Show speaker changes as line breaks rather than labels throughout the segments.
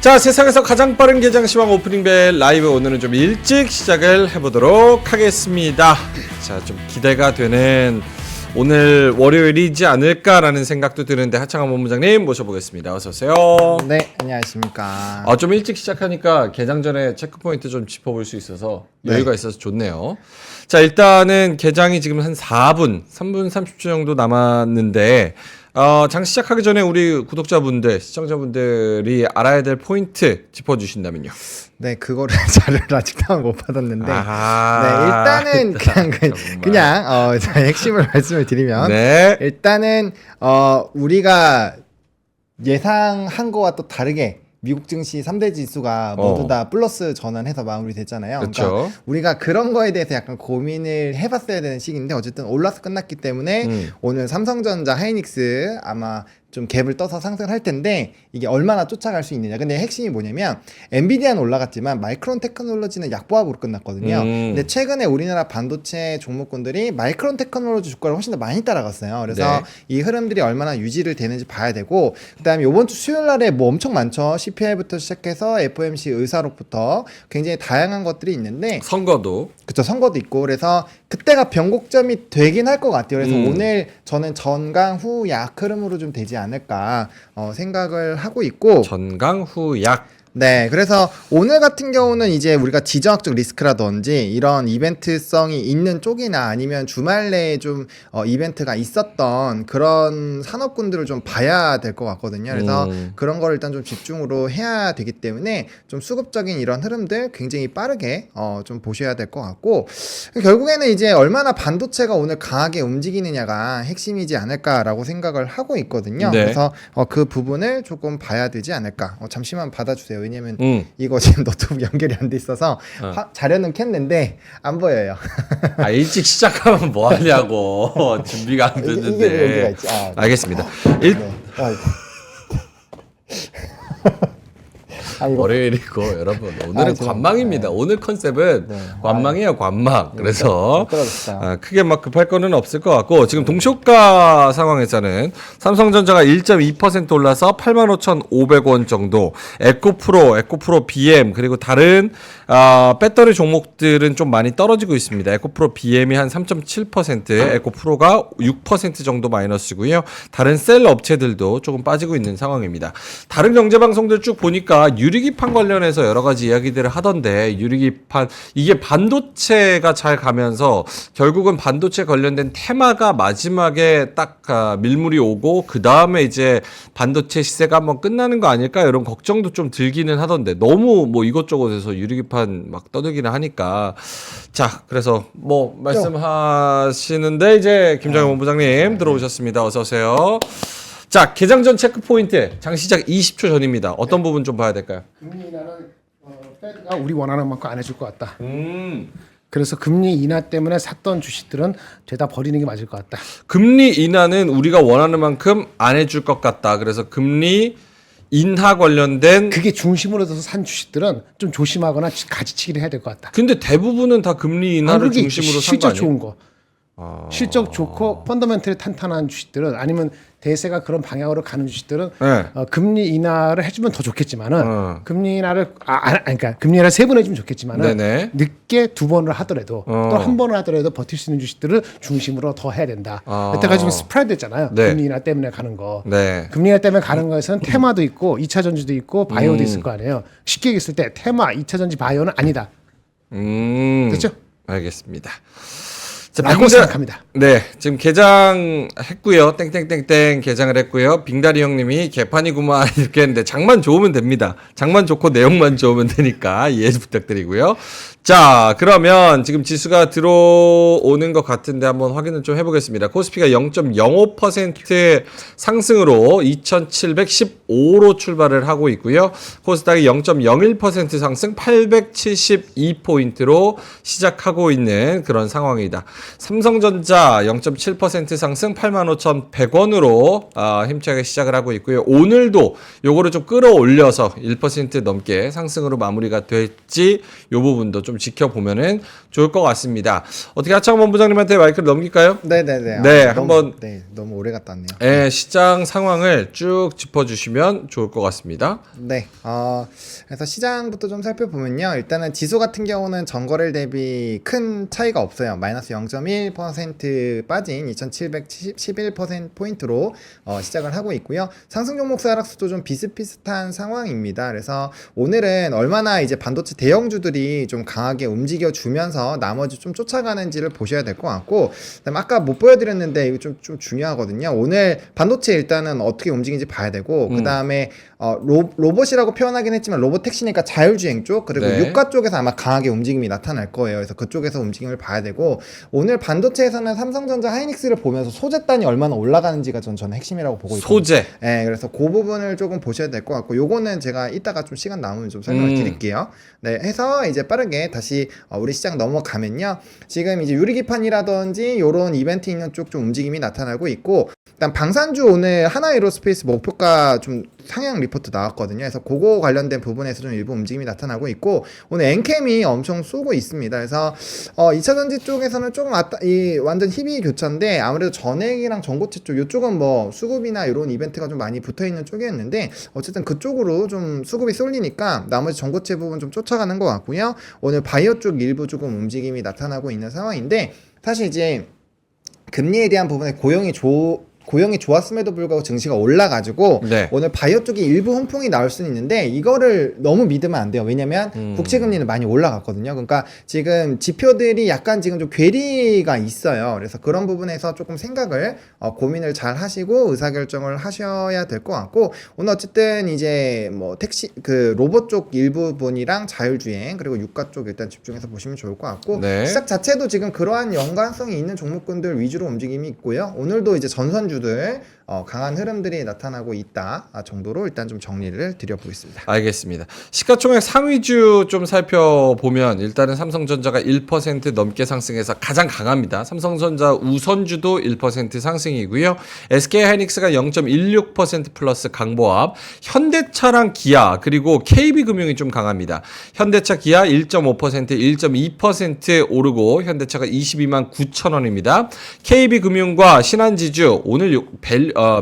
자, 세상에서 가장 빠른 개장 시황 오프닝벨 라이브, 오늘은 좀 일찍 시작을 해보도록 하겠습니다. 자, 좀 기대가 되는 오늘 월요일이지 않을까라는 생각도 드는데, 하창한 본부장님 모셔보겠습니다. 어서오세요.
네, 안녕하십니까.
좀 일찍 시작하니까 개장 전에 체크포인트 좀 짚어볼 수 있어서 여유가 있어서 좋네요. 자, 일단은 개장이 지금 한 3분 30초 정도 남았는데, 장 시작하기 전에 우리 구독자분들, 시청자분들이 알아야 될 포인트 짚어주신다면요.
네, 그거를 자료를 아직 다운 못 받았는데, 네, 일단은 그냥 자, 핵심을 말씀을 드리면,
네.
일단은 우리가 예상한 거와 또 다르게 미국 증시 3대 지수가 모두 다 플러스 전환해서 마무리됐잖아요.
그쵸.
그러니까 우리가 그런 거에 대해서 약간 고민을 해봤어야 되는 시기인데, 어쨌든 올라서 끝났기 때문에 오늘 삼성전자, 하이닉스 아마 좀 갭을 떠서 상승을 할 텐데, 이게 얼마나 쫓아갈 수 있느냐. 근데 핵심이 뭐냐면, 엔비디아는 올라갔지만 마이크론 테크놀로지는 약보합으로 끝났거든요. 근데 최근에 우리나라 반도체 종목군들이 마이크론 테크놀로지 주가를 훨씬 더 많이 따라갔어요. 그래서 이 흐름들이 얼마나 유지를 되는지 봐야 되고, 그다음에 이번 주 수요일 날에 뭐 엄청 많죠. CPI부터 시작해서 FOMC 의사록부터 굉장히 다양한 것들이 있는데,
선거도.
그쵸, 선거도 있고, 그래서 그때가 변곡점이 되긴 할 것 같아요. 그래서 오늘 저는 전강 후 약 흐름으로 좀 되지 않을까 생각을 하고 있고,
전강 후 약.
네, 그래서 오늘 같은 경우는 이제 우리가 지정학적 리스크라든지 이런 이벤트성이 있는 쪽이나 아니면 주말 내에 좀 이벤트가 있었던 그런 산업군들을 좀 봐야 될 것 같거든요. 그래서 그런 걸 일단 좀 집중으로 해야 되기 때문에 좀 수급적인 이런 흐름들 굉장히 빠르게 좀 보셔야 될 것 같고, 결국에는 이제 얼마나 반도체가 오늘 강하게 움직이느냐가 핵심이지 않을까라고 생각을 하고 있거든요.
네.
그래서 그 부분을 조금 봐야 되지 않을까. 잠시만 받아주세요. 왜냐면 이거 지금 노트북 연결이 안 돼 있어서 자료는 켰는데 안 보여요.
일찍 시작하면 뭐 하냐고. 준비가 안 됐는데.
이게 문제가 있지.
알겠습니다. 월요일이고 여러분, 오늘은 관망입니다. 오늘 컨셉은 관망이에요, 관망. 그래서 크게 막 급할 거는 없을 것 같고, 지금 동시효과 상황에서는 삼성전자가 1.2% 올라서 85,500원 정도, 에코프로, BM, 그리고 다른 배터리 종목들은 좀 많이 떨어지고 있습니다. 에코프로, BM이 한 3.7%, 에코프로가 6% 정도 마이너스고요. 다른 셀 업체들도 조금 빠지고 있는 상황입니다. 다른 경제방송들 쭉 보니까 유리기판 관련해서 여러 가지 이야기들을 하던데, 유리기판 이게 반도체가 잘 가면서 결국은 반도체 관련된 테마가 마지막에 딱 밀물이 오고 그 다음에 이제 반도체 시세가 한번 끝나는 거 아닐까, 이런 걱정도 좀 들기는 하던데, 너무 뭐 이것저것에서 유리기판 막 떠들기는 하니까. 자, 그래서 뭐 말씀하시는데 이제 김정현 본부장님 들어오셨습니다. 어서 오세요. 자, 개장 전 체크 포인트, 장 시작 20초 전입니다. 어떤 부분 좀 봐야 될까요?
금리 인하는 페드가 우리 원하는 만큼 안 해줄 것 같다. 그래서 금리 인하 때문에 샀던 주식들은 죄다 버리는 게 맞을 것 같다.
금리 인하는 우리가 원하는 만큼 안 해줄 것 같다. 그래서 금리 인하 관련된,
그게 중심으로 둬서 산 주식들은 좀 조심하거나 가지치기를 해야 될 것 같다.
근데 대부분은 다 금리 인하를 중심으로 산 거
실적
아니에요?
좋은 거. 실적 좋고 펀더멘털이 탄탄한 주식들은, 아니면 대세가 그런 방향으로 가는 주식들은 금리 인하를 해주면 더 좋겠지만은 금리 인하를 그러니까 금리 인하를 3번 해주면 좋겠지만은 늦게 2번을 하더라도 또 1번을 하더라도 버틸 수 있는 주식들을 중심으로 더 해야 된다. 여태까지 지금 스프레드 있잖아요. 금리 인하 때문에 가는 거. 금리 인하 때문에 가는 거에서는 테마도 있고 2차 전지도 있고 바이오도 있을 거 아니에요. 쉽게 얘기했을 때 테마, 2차 전지, 바이오는 아니다. 그렇죠?
알겠습니다.
라고 생각합니다.
네, 지금 개장했고요. 땡땡땡땡 개장을 했고요. 빙다리 형님이 개판이구만 이렇게 했는데, 장만 좋으면 됩니다. 장만 좋고 내용만 좋으면 되니까 이해 부탁드리고요. 자, 그러면 지금 지수가 들어오는 것 같은데 한번 확인을 좀 해보겠습니다. 코스피가 0.05% 상승으로 2715로 출발을 하고 있고요. 코스닥이 0.01% 상승 872포인트로 시작하고 있는 그런 상황이다. 삼성전자 0.7% 상승 85,100원으로 힘차게 시작을 하고 있고요. 오늘도 요거를 좀 끌어올려서 1% 넘게 상승으로 마무리가 될지 요 부분도 좀 지켜보면은 좋을 것 같습니다. 어떻게 하창 본부장님한테 마이크를 넘길까요?
네네네.
네,
한번 너무 오래 갔다 왔네요.
네, 시장 상황을 쭉 짚어주시면 좋을 것 같습니다.
네, 그래서 시장부터 좀 살펴보면요. 일단은 지수 같은 경우는 전거래일 대비 큰 차이가 없어요. 마이너스 0.1% 빠진 2,711%포인트로 시작을 하고 있고요. 상승 종목수 하락수도 좀 비슷비슷한 상황입니다. 그래서 오늘은 얼마나 이제 반도체 대형주들이 좀 강하게 움직여주면서 나머지 좀 쫓아가는지를 보셔야 될 것 같고, 그다음에 아까 못 보여드렸는데 이거 좀 중요하거든요. 오늘 반도체 일단은 어떻게 움직이는지 봐야 되고, 그 다음에 로봇이라고 표현하긴 했지만 로봇택시니까 자율주행 쪽, 그리고
네.
유가 쪽에서 아마 강하게 움직임이 나타날 거예요. 그래서 그쪽에서 움직임을 봐야 되고, 오늘 반도체에서는 삼성전자 하이닉스를 보면서 소재단이 얼마나 올라가는지가 저는 핵심이라고 보고 있거든요.
소재.
네, 그래서 그 부분을 조금 보셔야 될 것 같고, 요거는 제가 이따가 좀 시간 남으면 좀 설명을 드릴게요. 네, 해서 이제 빠르게 다시 우리 시장 넘어가면요. 지금 이제 유리기판이라든지 요런 이벤트 있는 쪽 좀 움직임이 나타나고 있고, 일단 방산주 오늘 하나에로스페이스 목표가 좀 상향 리포트 나왔거든요. 그래서 그거 관련된 부분에서 좀 일부 움직임이 나타나고 있고, 오늘 엔캠이 엄청 쏘고 있습니다. 그래서 2차전지 쪽에서는 조금 완전 희비 교차인데, 아무래도 전액이랑 전고체 쪽 이쪽은 뭐 수급이나 이런 이벤트가 좀 많이 붙어있는 쪽이었는데, 어쨌든 그쪽으로 좀 수급이 쏠리니까 나머지 전고체 부분 좀 쫓아가는 것 같고요. 오늘 바이오 쪽 일부 조금 움직임이 나타나고 있는 상황인데, 사실 이제 금리에 대한 부분에 고용이 좋았음에도 불구하고 증시가 올라가지고
네.
오늘 바이오 쪽이 일부 훈풍이 나올 수는 있는데, 이거를 너무 믿으면 안 돼요. 왜냐면 국채금리는 많이 올라갔거든요. 그러니까 지금 지표들이 약간 지금 좀 괴리가 있어요. 그래서 그런 부분에서 조금 생각을 고민을 잘 하시고 의사결정을 하셔야 될 것 같고, 오늘 어쨌든 이제 뭐 택시 그 로봇 쪽 일부분이랑 자율주행 그리고 유가 쪽 일단 집중해서 보시면 좋을 것 같고,
네.
시작 자체도 지금 그러한 연관성이 있는 종목군들 위주로 움직임이 있고요. 오늘도 이제 전선주들 강한 흐름들이 나타나고 있다 정도로 일단 좀 정리를 드려보겠습니다.
알겠습니다. 시가총액 상위주 좀 살펴보면 일단은 삼성전자가 1% 넘게 상승해서 가장 강합니다. 삼성전자 우선주도 1% 상승이고요. SK하이닉스가 0.16% 플러스 강보합, 현대차랑 기아 그리고 KB금융이 좀 강합니다. 현대차 기아 1.5%, 1.2% 오르고 현대차가 22만 9천 원입니다. KB금융과 신한지주 오늘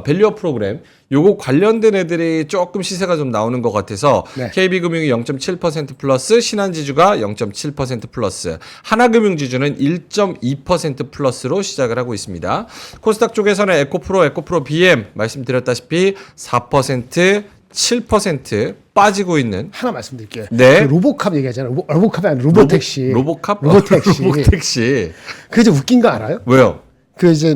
밸류업 프로그램 요거 관련된 애들이 조금 시세가 좀 나오는 것 같아서
네.
KB금융이 0.7% 플러스, 신한지주가 0.7% 플러스, 하나금융지주는 1.2% 플러스로 시작을 하고 있습니다. 코스닥 쪽에서는 에코프로 BM 말씀드렸다시피 4%, 7% 빠지고 있는.
하나 말씀드릴게요.
네.
그 로보캅 얘기하잖아요. 로보캅이 아니라 로보택시.
로보캅?
로보택시.
로보택시.
그게 좀 웃긴 거 알아요?
왜요?
그 이제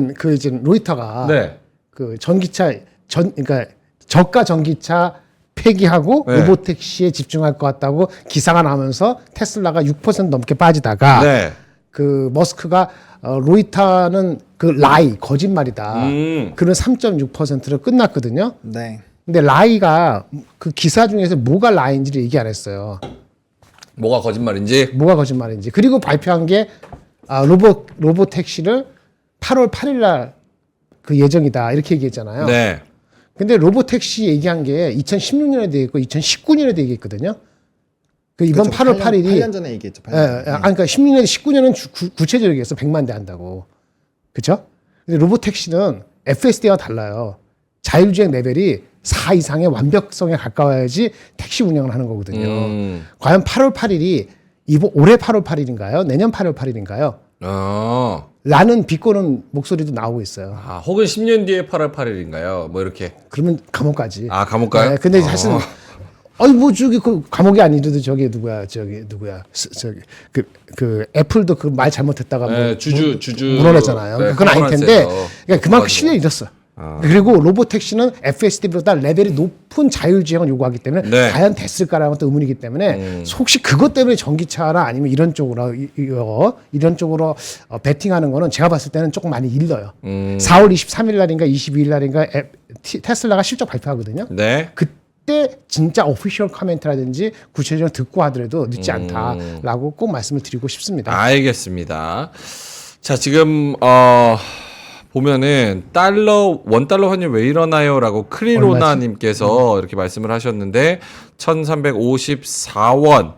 로이터가
네.
그 그러니까 저가 전기차 폐기하고
네.
로보택시에 집중할 것 같다고 기사가 나오면서 테슬라가 6% 넘게 빠지다가
네.
그 머스크가 로이터는 그 거짓말이다. 그런 3.6%로 끝났거든요.
네.
근데 라이가 그 기사 중에서 뭐가 라인지를 얘기 안 했어요.
뭐가 거짓말인지?
뭐가 거짓말인지. 그리고 발표한 게 로보택시를 8월 8일 날 그 예정이다. 이렇게 얘기했잖아요.
네.
근데 로보택시 얘기한 게 2016년에 되어 있고 2019년에 되어 있거든요. 그 이번
그렇죠.
8월 8일이
8년 전에 얘기했죠. 8년 전에.
그러니까 16년, 19년은 구체적으로 얘기해서 100만 대 한다고. 그렇죠? 근데 로보택시는 FSD와 달라요. 자율주행 레벨이 4 이상의 완벽성에 가까워야지 택시 운영을 하는 거거든요. 과연 8월 8일이 올해 8월 8일인가요? 내년 8월 8일인가요? 라는 비꼬는 목소리도 나오고 있어요.
혹은 10년 뒤에 8월 8일인가요? 뭐 이렇게.
그러면 감옥 가지.
감옥 가요?
네, 근데 사실은 아니 뭐 저기 그 감옥이 아니더라도 저기 누구야 그 애플도 그 말 잘못했다가
네, 주주
물어냈잖아요.
네,
그건 아닐 텐데 그러니까 그만큼
맞아요.
신뢰를 잃었어. 그리고 로보택시는 FSD보다 레벨이 높은 자율주행을 요구하기 때문에
네.
과연 됐을까라는 것도 의문이기 때문에 혹시 그것 때문에 전기차나 아니면 이런 쪽으로 베팅하는 거는 제가 봤을 때는 조금 많이 일러요. 4월 23일 날인가 22일 날인가 테슬라가 실적 발표하거든요.
네.
그때 진짜 오피셜 커멘트라든지 구체적으로 듣고 하더라도 늦지 않다라고 꼭 말씀을 드리고 싶습니다.
알겠습니다. 자, 지금 보면은 $1 환율 왜 이러나요라고 크리로나 님께서 이렇게 말씀을 하셨는데 1354원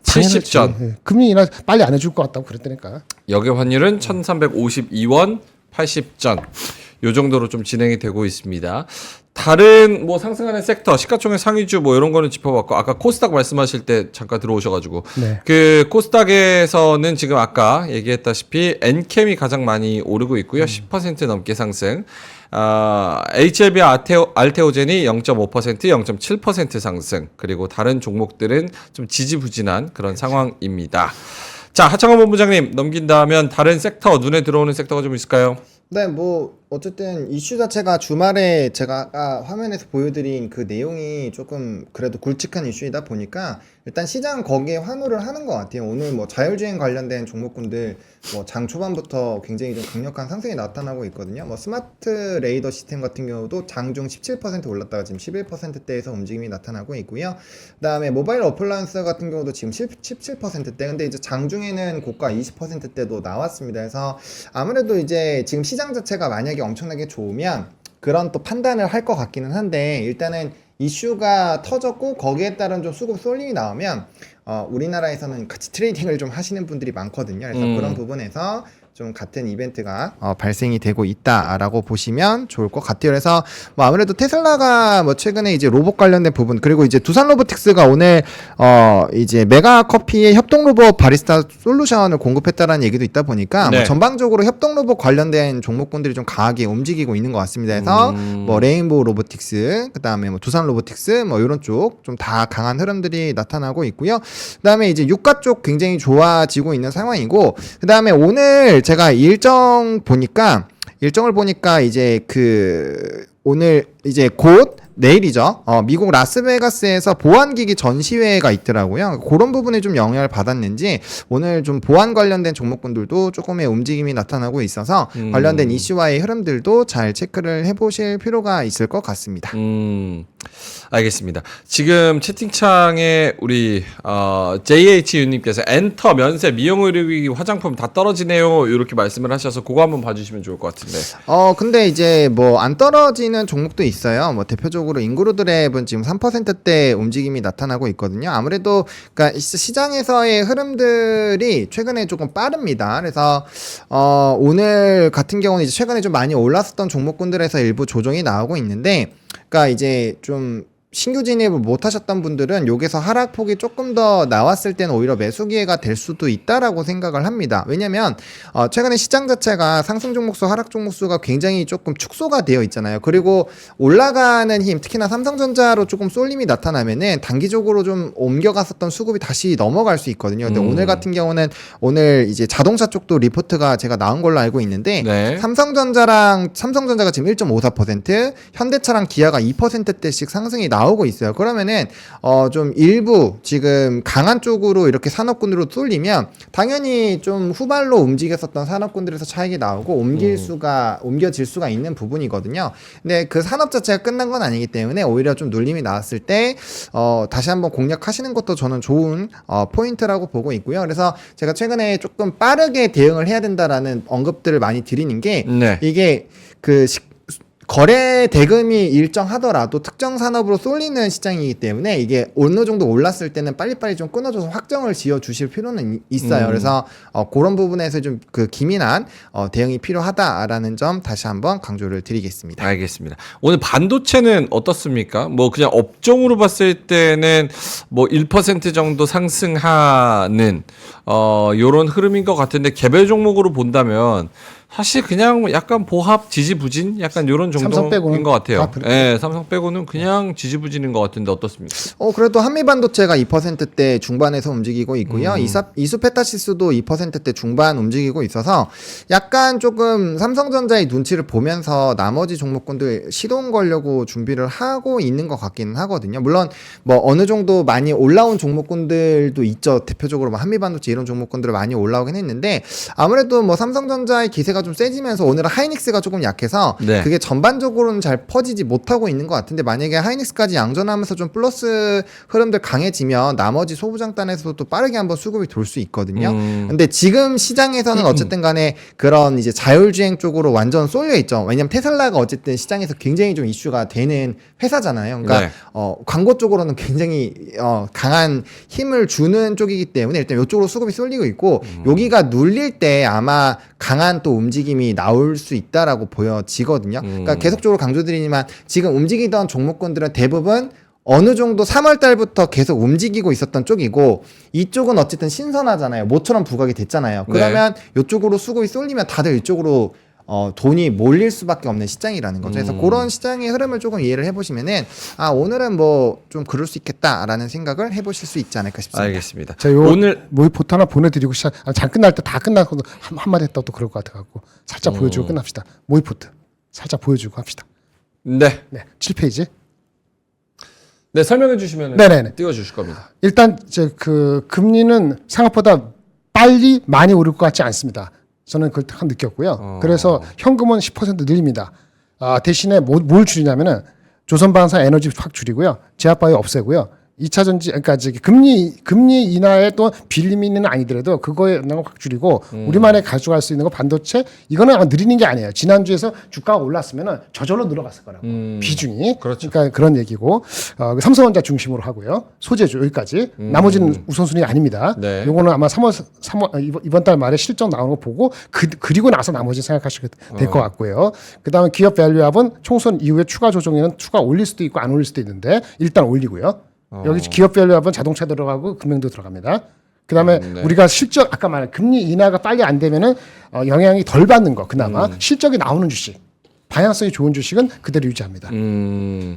70전.
금리 인하 빨리 안 해줄 것 같다고 그랬다니까.
역의 환율은 1352원 80전. 요 정도로 좀 진행이 되고 있습니다. 다른 뭐 상승하는 섹터, 시가총액 상위주 뭐 이런 거는 짚어봤고, 아까 코스닥 말씀하실 때 잠깐 들어오셔가지고,
네.
그 코스닥에서는 지금 아까 얘기했다시피 엔캠이 가장 많이 오르고 있고요. 10% 넘게 상승. HLB 알테오젠이 0.5%, 0.7% 상승. 그리고 다른 종목들은 좀 지지부진한 그런 상황입니다. 자, 하창원 본부장님 넘긴다면 다른 섹터, 눈에 들어오는 섹터가 좀 있을까요?
네, 뭐 어쨌든 이슈 자체가 주말에 제가 아까 화면에서 보여드린 그 내용이 조금 그래도 굵직한 이슈이다 보니까 일단 시장 거기에 환호를 하는 것 같아요. 오늘 뭐 자율주행 관련된 종목군들 뭐 장 초반부터 굉장히 좀 강력한 상승이 나타나고 있거든요. 뭐 스마트 레이더 시스템 같은 경우도 장중 17% 올랐다가 지금 11%대에서 움직임이 나타나고 있고요. 그다음에 모바일 어플라이언스 같은 경우도 지금 17%대. 근데 이제 장중에는 고가 20%대도 나왔습니다. 그래서 아무래도 이제 지금 시장 자체가 만약에 엄청나게 좋으면 그런 또 판단을 할 것 같기는 한데 일단은 이슈가 터졌고 거기에 따른 좀 수급 쏠림이 나오면 우리나라에서는 같이 트레이딩을 좀 하시는 분들이 많거든요. 그래서 그런 부분에서 좀 같은 이벤트가 발생이 되고 있다라고 보시면 좋을 것 같아요. 그래서 뭐 아무래도 테슬라가 뭐 최근에 이제 로봇 관련된 부분 그리고 이제 두산 로보틱스가 오늘 이제 메가 커피의 협동 로봇 바리스타 솔루션을 공급했다라는 얘기도 있다 보니까
네.
뭐 전방적으로 협동 로봇 관련된 종목군들이 좀 강하게 움직이고 있는 것 같습니다. 그래서 뭐 레인보우 로보틱스, 그다음에 뭐 두산 로보틱스 뭐 이런 쪽 좀 다 강한 흐름들이 나타나고 있고요. 그다음에 이제 유가 쪽 굉장히 좋아지고 있는 상황이고 그다음에 오늘 제가 일정을 보니까 이제 오늘 이제 곧 내일이죠. 미국 라스베가스에서 보안기기 전시회가 있더라고요. 그런 부분에 좀 영향을 받았는지 오늘 좀 보안 관련된 종목군들도 조금의 움직임이 나타나고 있어서 관련된 이슈와의 흐름들도 잘 체크를 해보실 필요가 있을 것 같습니다.
알겠습니다. 지금 채팅창에 우리 JHU님께서 엔터, 면세, 미용의료기기, 화장품 다 떨어지네요. 이렇게 말씀을 하셔서 그거 한번 봐주시면 좋을 것 같은데.
근데 이제 뭐 안 떨어지는 종목도 있어요. 뭐 대표적으로 인그루드랩은 지금 3%대 움직임이 나타나고 있거든요. 아무래도 그러니까 시장에서의 흐름들이 최근에 조금 빠릅니다. 그래서 오늘 같은 경우는 이제 최근에 좀 많이 올랐었던 종목군들에서 일부 조정이 나오고 있는데, 그러니까 이제 좀 신규 진입을 못 하셨던 분들은 여기서 하락폭이 조금 더 나왔을 때는 오히려 매수 기회가 될 수도 있다라고 생각을 합니다. 왜냐면 최근에 시장 자체가 상승 종목수, 하락 종목수가 굉장히 조금 축소가 되어 있잖아요. 그리고 올라가는 힘, 특히나 삼성전자로 조금 쏠림이 나타나면은 단기적으로 좀 옮겨갔었던 수급이 다시 넘어갈 수 있거든요. 근데 오늘 같은 경우는 오늘 이제 자동차 쪽도 리포트가 제가 나온 걸로 알고 있는데
네.
삼성전자가 지금 1.54%, 현대차랑 기아가 2%대씩 상승이 나오고 있어요. 그러면은 좀 일부 지금 강한 쪽으로 이렇게 산업군으로 쏠리면 당연히 좀 후발로 움직였었던 산업군들에서 차익이 나오고 옮겨질 수가 있는 부분이거든요. 근데 그 산업 자체가 끝난 건 아니기 때문에 오히려 좀 눌림이 나왔을 때 다시 한번 공략하시는 것도 저는 좋은 포인트라고 보고 있고요. 그래서 제가 최근에 조금 빠르게 대응을 해야 된다라는 언급들을 많이 드리는 게
네.
이게 거래 대금이 일정하더라도 특정 산업으로 쏠리는 시장이기 때문에 이게 어느 정도 올랐을 때는 빨리빨리 좀 끊어줘서 확정을 지어 주실 필요는 있어요. 그래서 그런 부분에서 좀 기민한 대응이 필요하다라는 점 다시 한번 강조를 드리겠습니다.
알겠습니다. 오늘 반도체는 어떻습니까? 뭐 그냥 업종으로 봤을 때는 뭐 1% 정도 상승하는 요런 흐름인 것 같은데 개별 종목으로 본다면 사실 그냥 약간 보합 지지부진 약간 요런 정도인 것 같아요. 네, 삼성 빼고는 그냥 지지부진인 것 같은데 어떻습니까?
그래도 한미반도체가 2%대 중반에서 움직이고 있고요. 이수페타시스도 2%대 중반 움직이고 있어서 약간 조금 삼성전자의 눈치를 보면서 나머지 종목군들 시동 걸려고 준비를 하고 있는 것 같기는 하거든요. 물론 뭐 어느 정도 많이 올라온 종목군들도 있죠. 대표적으로 뭐 한미반도체 이런 종목군들 많이 올라오긴 했는데 아무래도 뭐 삼성전자의 기세가 좀 세지면서 오늘은 하이닉스가 조금 약해서
네.
그게 전반적으로는 잘 퍼지지 못하고 있는 것 같은데 만약에 하이닉스까지 양전하면서 좀 플러스 흐름들 강해지면 나머지 소부장단에서도 또 빠르게 한번 수급이 돌 수 있거든요. 근데 지금 시장에서는 어쨌든 간에 그런 이제 자율주행 쪽으로 완전 쏠려 있죠. 왜냐면 테슬라가 어쨌든 시장에서 굉장히 좀 이슈가 되는 회사잖아요. 그러니까
네.
광고 쪽으로는 굉장히 강한 힘을 주는 쪽이기 때문에 일단 이쪽으로 수급이 쏠리고 있고 여기가 눌릴 때 아마 강한 또 움직임이 나올 수 있다라고 보여지거든요. 그러니까 계속적으로 강조드리지만 지금 움직이던 종목군들은 대부분 어느 정도 3월 달부터 계속 움직이고 있었던 쪽이고 이쪽은 어쨌든 신선하잖아요. 모처럼 부각이 됐잖아요. 그러면 이쪽으로 수급이 쏠리면 다들 이쪽으로 돈이 몰릴 수밖에 없는 시장이라는 거죠. 그래서 그런 시장의 흐름을 조금 이해를 해보시면은 오늘은 뭐 좀 그럴 수 있겠다라는 생각을 해보실 수 있지 않을까 싶습니다.
알겠습니다.
자, 오늘 모의포트 하나 보내드리고 장 끝날 때 다 끝나고 한마디 했다고 또 그럴 것 같아갖고 살짝 보여주고 끝납시다. 모의포트 살짝 보여주고 합시다.
네.
네, 7페이지.
네, 설명해 주시면
네네네.
띄워주실 겁니다.
일단 이제 그 금리는 생각보다 빨리 많이 오를 것 같지 않습니다. 저는 그걸 딱 느꼈고요. 그래서 현금은 10% 늘립니다. 대신에 뭘 줄이냐면은 조선방사 에너지 확 줄이고요. 제약바이오 없애고요. 2차 전지, 그러니까 저기 금리 인하에 또 빌리미는 아니더라도 그거에 영향을 확 줄이고 우리만의 가져갈 수 있는 거 반도체 이거는 아마 느리는 게 아니에요. 지난주에서 주가가 올랐으면은 저절로 늘어갔을 거라고 비중이.
그렇죠.
그러니까 그런 얘기고 삼성전자 중심으로 하고요. 소재주 여기까지. 나머지는 우선순위 아닙니다.
네.
요거는 아마 3월 이번 달 말에 실적 나오는 거 보고 그리고 나서 나머지 생각하시게 될 것 같고요. 그다음에 기업 밸류압은 총선 이후에 추가 조정에는 추가 올릴 수도 있고 안 올릴 수도 있는데 일단 올리고요. 여기 기업 밸류압은 자동차 들어가고 금융도 들어갑니다. 그다음에
네.
우리가 실적 아까 말한 금리 인하가 빨리 안 되면은 영향이 덜 받는 거 그나마 실적이 나오는 주식 방향성이 좋은 주식은 그대로 유지합니다.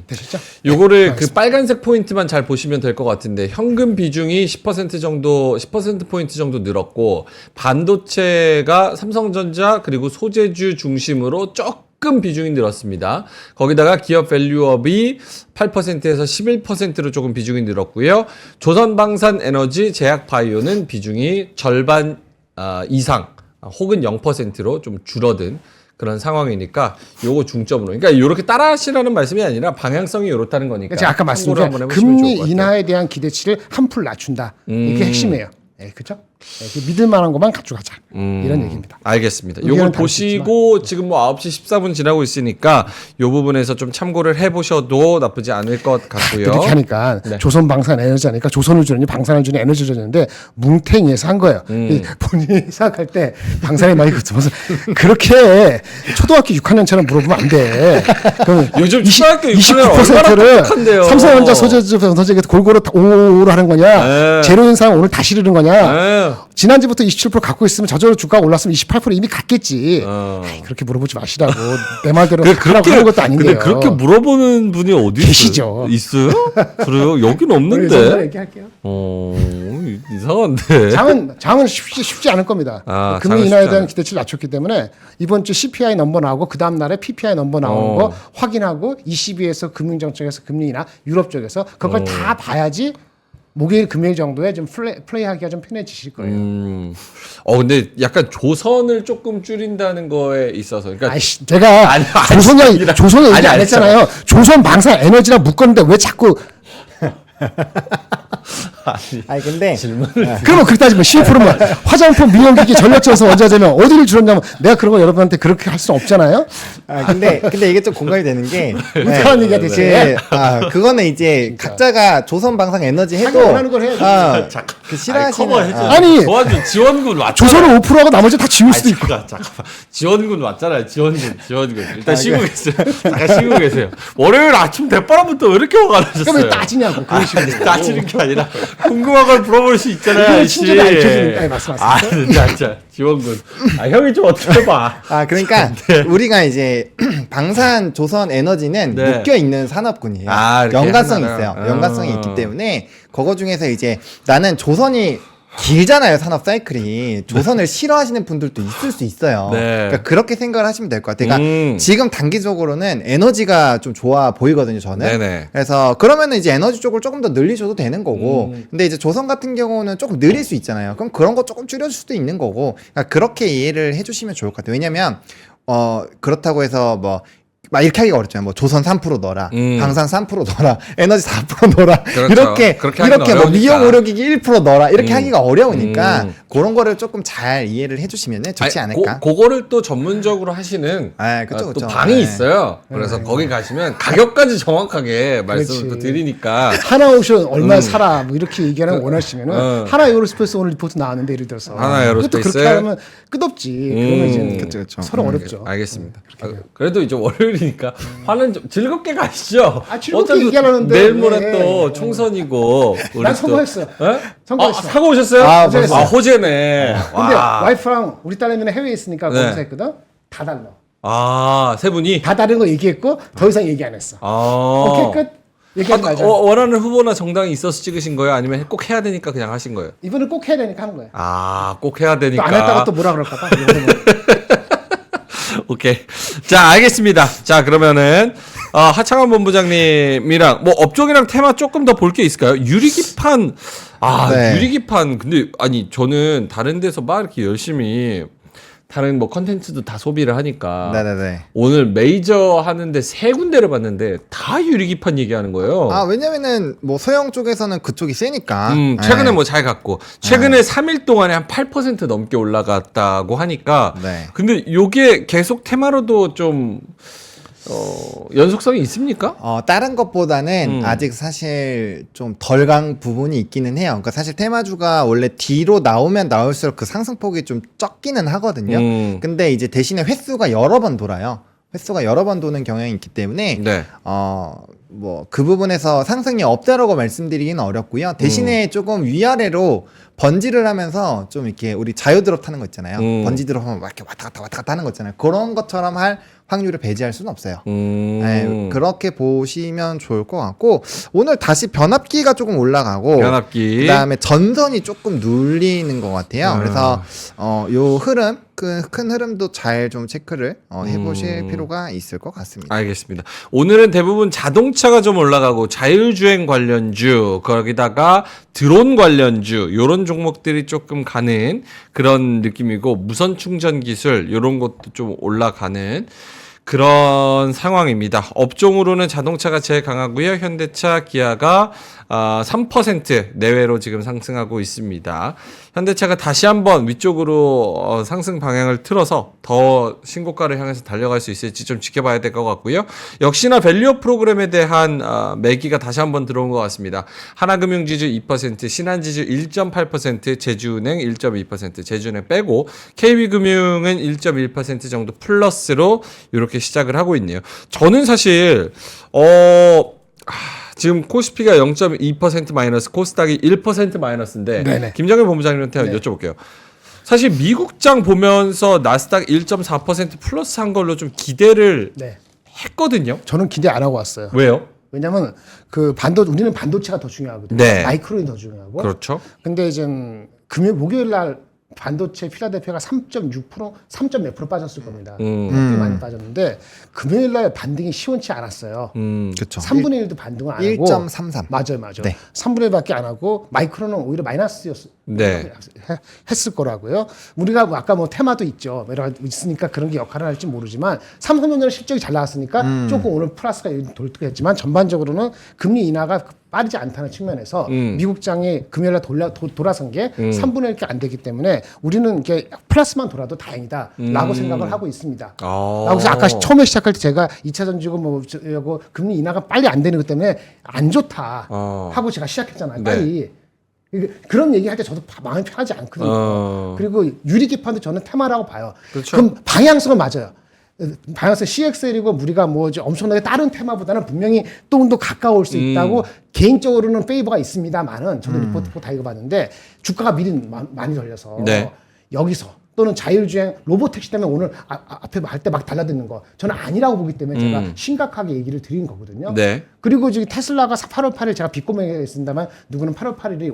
되셨죠?
요거를 그 빨간색 포인트만 잘 보시면 될 것 같은데 현금 비중이 10% 정도 10% 포인트 정도 늘었고 반도체가 삼성전자 그리고 소재주 중심으로 조금 비중이 늘었습니다. 거기다가 기업 밸류업이 8%에서 11%로 조금 비중이 늘었고요. 조선방산에너지, 제약바이오는 비중이 절반 이상 혹은 0%로 좀 줄어든 그런 상황이니까 요거 중점으로. 그러니까 이렇게 따라하시라는 말씀이 아니라 방향성이 이렇다는 거니까.
제가 아까 말씀드린 금리 인하에 대한 기대치를 한풀 낮춘다. 이게 핵심이에요. 네, 그렇죠? 네, 믿을 만한 것만 가져가자. 이런 얘기입니다.
알겠습니다. 요걸 보시고 지금 뭐 9시 14분 지나고 있으니까 요 부분에서 좀 참고를 해보셔도 나쁘지 않을 것 같고요.
이렇게 하니까
네.
조선방산에너지 하니까 조선을 주느니 방산을 주니 에너지를 주는데 뭉탱이에서 한 거예요. 본인이 생각할 때 방산에 많이 그쳐서 그렇게 초등학교 6학년처럼 물어보면 안 돼.
요즘 초등학교 6학년
29%를 삼성전자 소재주 전체에서 골고루 오로 하는 거냐?
네.
제로 인상 오늘 다시 이르는 거냐?
네.
지난주부터 27% 갖고 있으면 저절로 주가가 올랐으면 28% 이미 갔겠지. 아이, 그렇게 물어보지 마시라고. 내 말대로 하라고 하는 것도 아닌데요.
근데 그렇게 물어보는 분이 어디
계시죠.
있어요? 그래요? 여긴 없는데.
얘기할게요.
이상한데.
장은 쉽지 않을 겁니다. 금리 인하에 대한 기대치를 낮췄기 때문에 이번 주 CPI 넘버 나오고 그 다음 날에 PPI 넘버 나오는 거 확인하고 ECB에서 금융정책에서 금리 인하, 유럽 쪽에서 그걸 다 봐야지 목요일 금요일 정도에 좀 플레이하기가 좀 편해지실 거예요.
근데 약간 조선을 조금 줄인다는 거에 있어서, 그러니까
아이씨, 제가 조선을 얘기 안 했잖아요. 조선 방사 에너지랑 묶었는데 왜 자꾸
아니 근데
그러면 그렇게 따지면 10%면 화장품, 미용기기, 전력전선 원자재면 어디를 줄였냐면 내가 그런 거 여러분한테 그렇게 할 수 없잖아요.
근데 이게 좀 공감이 되는 게
그런 얘기가 대체.
그거는 이제 각자가 조선방산 에너지 해도
원하는 걸 해야지.
그 싫어하시는
아니
도와준 지원군 왔잖아요.
조선을 5%하고 나머지 다 지울 수도 있고.
잠깐만. 지원군 왔잖아요. 지원군. 일단 쉬고 계세요. 잠깐 쉬고 계세요. 월요일 아침 대바람부터 왜 이렇게 화가 나셨어요?
그럼 왜 따지냐고. 그런 식으로.
따지는 게 아니라 궁금한 걸 물어볼 수 있잖아요.
그건
아저씨.
친절히 알려주니까 말씀하세요.
진짜 지원군. 형이 좀 어떻게 해봐.
그러니까 우리가 이제 방산 조선 에너지는 묶여 있는 산업군이에요. 연관성이 있어요. 연관성이 있기 때문에 그거 중에서 이제 나는 조선이 길잖아요, 산업 사이클이. 조선을 싫어하시는 분들도 있을 수 있어요.
네.
그러니까 그렇게 생각을 하시면 될 것 같아요. 그러니까 지금 단기적으로는 에너지가 좀 좋아 보이거든요, 저는.
네네.
그래서 그러면은 이제 에너지 쪽을 조금 더 늘리셔도 되는 거고. 근데 이제 조선 같은 경우는 조금 느릴 수 있잖아요. 그럼 그런 거 조금 줄여줄 수도 있는 거고. 그러니까 그렇게 이해를 해주시면 좋을 것 같아요. 왜냐면 그렇다고 해서 뭐 막 이렇게 하기가 어렵잖아요. 뭐 조선 3% 넣어라, 방산 3% 넣어라, 에너지 4% 넣어라.
그렇죠. 그렇게
이렇게
하기는
뭐
어려우니까.
미용 의료기기 1% 넣어라. 이렇게 하기가 어려우니까 그런 거를 조금 잘 이해를 해주시면 좋지 않을까.
그거를 또 전문적으로 하시는
그쵸.
또 방이
네.
있어요. 그래서 거기 가시면 가격까지 정확하게 말씀을 또 드리니까.
하나오션 얼마 살아 뭐 이렇게 얘기하는 원하시면은 하나 에어로스페이스 오늘 리포트 나왔는데 예를 들어서
하나 에어로스페이스?
그것도 그렇게 하면 끝없지. 그러면 이제
그쵸.
서로 어렵죠.
알겠습니다. 그래도 이제 월요일이니까 화는 좀 즐겁게 가시죠.
즐겁게
어차피
얘기하려는데
내일 모레
왜.
또 총선이고. 우리
난
또-
선거했어요.
예?
선거했어.
사고 오셨어요?
벌써.
호재네.
근데
와.
와이프랑 우리 딸내미는 해외에 있으니까
네.
거기서 했거든. 다 달라.
세 분이.
다 다른 거 얘기했고 더 이상 얘기 안 했어. 오케이 끝. 얘기하지 말자.
원하는 후보나 정당이 있어서 찍으신 거예요? 아니면 꼭 해야 되니까 그냥 하신 거예요?
이번엔 꼭 해야 되니까 하는 거야.
꼭 해야
또
되니까.
안 했다가 또 뭐라 그럴까 봐.
오케이. 자, 알겠습니다. 자, 그러면은 하창원 본부장님이랑 뭐 업종이랑 테마 조금 더 볼 게 있을까요? 유리기판.
네.
유리기판. 근데 아니 저는 다른 데서 막 이렇게 열심히 다른 뭐 컨텐츠도 다 소비를 하니까
네네네.
오늘 메이저 하는데 3군데를 봤는데 다 유리기판 얘기하는 거예요.
왜냐면은 뭐 소형 쪽에서는 그쪽이 세니까.
최근에
네.
뭐 잘 갔고 최근에 3일 동안에 한 8% 넘게 올라갔다고 하니까
네.
근데 요게 계속 테마로도 좀 연속성이 있습니까?
다른 것보다는 아직 사실 좀 덜 강 부분이 있기는 해요. 그러니까 사실 테마주가 원래 뒤로 나오면 나올수록 그 상승폭이 좀 적기는 하거든요. 근데 이제 대신에 횟수가 여러 번 돌아요. 횟수가 여러 번 도는 경향이 있기 때문에
네.
뭐 그 부분에서 상승이 없다라고 말씀드리기는 어렵고요. 대신에 조금 위아래로 번지를 하면서 좀 이렇게 우리 자유드롭 타는 거 있잖아요. 번지 드롭 하면 막 이렇게 왔다 갔다 하는 거 있잖아요. 그런 것처럼 할 확률을 배제할 수는 없어요. 네, 그렇게 보시면 좋을 것 같고 오늘 다시 변압기가 조금 올라가고
변압기.
그다음에 전선이 조금 눌리는 것 같아요. 그래서 요 흐름 큰 흐름도 잘 좀 체크를 해보실 필요가 있을 것 같습니다.
알겠습니다. 오늘은 대부분 자동차가 좀 올라가고 자율주행 관련주 거기다가 드론 관련주 요런 종목들이 조금 가는 그런 느낌이고 무선 충전 기술 요런 것도 좀 올라가는 그런 상황입니다. 업종으로는 자동차가 제일 강하고요. 현대차, 기아가 3% 내외로 지금 상승하고 있습니다. 현대차가 다시 한번 위쪽으로 상승 방향을 틀어서 더 신고가를 향해서 달려갈 수 있을지 좀 지켜봐야 될 것 같고요. 역시나 밸류업 프로그램에 대한 매기가 다시 한번 들어온 것 같습니다. 하나금융지주 2%, 신한지주 1.8%, 제주은행 1.2%, 제주은행 빼고 KB금융은 1.1% 정도 플러스로 이렇게 시작을 하고 있네요. 저는 사실 지금 코스피가 0.2% 마이너스, 코스닥이 1% 마이너스인데
네네.
김정일 본부장님한테 여쭤볼게요. 사실 미국장 보면서 나스닥 1.4% 플러스 한 걸로 좀 기대를
네.
했거든요.
저는 기대 안 하고 왔어요.
왜요?
왜냐면 우리는 반도체가 더 중요하거든요.
네.
마이크론이 더 중요하고.
그렇죠.
근데 이제 목요일 날 반도체 필라델피아가 3.몇 프로 빠졌을 겁니다. 꽤 많이 빠졌는데 금요일 날 반등이 시원치 않았어요.
그렇죠.
3분의 1도 반등을 안 하고
1.33.
맞아요.
네.
3분의 1밖에 안 하고 마이크론은 오히려
네.
했을 거라고요. 우리가 아까 뭐 테마도 있죠. 여러 가지 있으니까 그런 게 역할을 할지 모르지만 삼성전자는 실적이 잘 나왔으니까 조금 오늘 플러스가 돌겠지만 전반적으로는 금리 인하가 빠르지 않다는 측면에서 미국장이 금요일에 돌아선 게 3분의 1게 안 되기 때문에 우리는 이게 플러스만 돌아도 다행이다라고 생각을 하고 있습니다. 그래서 아까 처음에 시작할 때 제가 2차 전지고 뭐 금리 인하가 빨리 안 되는 것 때문에 안 좋다 하고 제가 시작했잖아요. 빨리. 그런 얘기할 때 저도 마음이 편하지 않거든요. 그리고 유리기판도 저는 테마라고 봐요.
그렇죠.
그럼 방향성은 맞아요. 방향성 CXL이고 우리가 뭐 엄청나게 다른 테마보다는 분명히 좀 더 가까울 수 있다고 개인적으로는 페이버가 있습니다만은 저도 리포트 다 읽어봤는데 주가가 미리 많이 걸려서
네.
여기서 또는 자율주행 로봇택시 때문에 오늘 앞에 할 때 막 달라드는 거 저는 아니라고 보기 때문에 제가 심각하게 얘기를 드린 거거든요.
네.
그리고 지금 테슬라가 8월 8일 제가 비꼬맹이 쓴다면 누구는 8월 8일이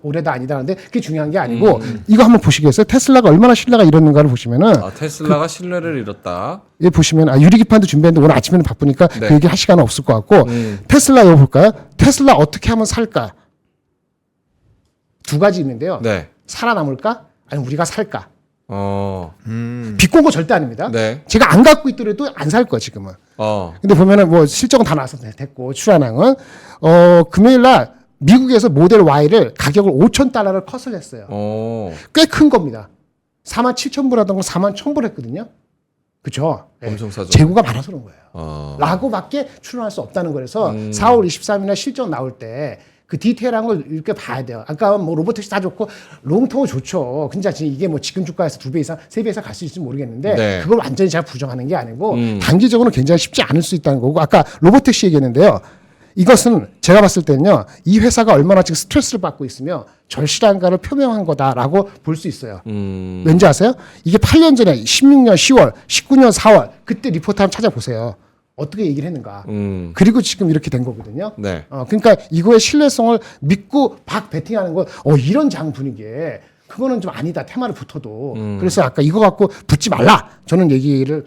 올해다 아니다 하는데 그게 중요한 게 아니고 이거 한번 보시겠어요? 테슬라가 얼마나 신뢰가 잃었는가를 보시면은
테슬라가 신뢰를 잃었다.
예, 보시면 유리기판도 준비했는데 오늘 아침에는 바쁘니까
네.
그 얘기 할 시간은 없을 것 같고 테슬라 이거 볼까요? 테슬라 어떻게 하면 살까? 두 가지 있는데요.
네.
살아남을까? 아니면 우리가 살까?
비꼰
거 절대 아닙니다.
네.
제가 안 갖고 있더라도 안 살 거야 지금은. 근데 보면은 뭐 실적은 다 나와서 됐고 출하량은 금요일 날 미국에서 모델 Y를 가격을 $5,000를 컷을 했어요. 꽤 큰 겁니다. 47,000불 하던 거 41,000불 했거든요. 그렇죠?
엄청 싸죠.
재고가 많아서 그런 거예요. 라고밖에 추론할 수 없다는 거라서 4월 23일날 실적 나올 때 그 디테일한 걸 이렇게 봐야 돼요. 아까 뭐 로봇택시 다 좋고 롱통은 좋죠. 근데 이게 뭐 지금 주가에서 2배 이상, 3배 이상 갈 수 있을지 모르겠는데
네.
그걸 완전히 제가 부정하는 게 아니고 단기적으로는 굉장히 쉽지 않을 수 있다는 거고 아까 로봇택시 얘기했는데요. 이것은 제가 봤을 때는요. 이 회사가 얼마나 지금 스트레스를 받고 있으며 절실한가를 표명한 거다라고 볼 수 있어요. 왠지 아세요? 이게 8년 전에 16년 10월, 19년 4월 그때 리포트 한번 찾아보세요. 어떻게 얘기를 했는가. 그리고 지금 이렇게 된 거거든요.
네.
그러니까 이거의 신뢰성을 믿고 박 베팅하는 건 이런 장 분위기에 그거는 좀 아니다. 테마를 붙어도. 그래서 아까 이거 갖고 붙지 말라. 저는 얘기를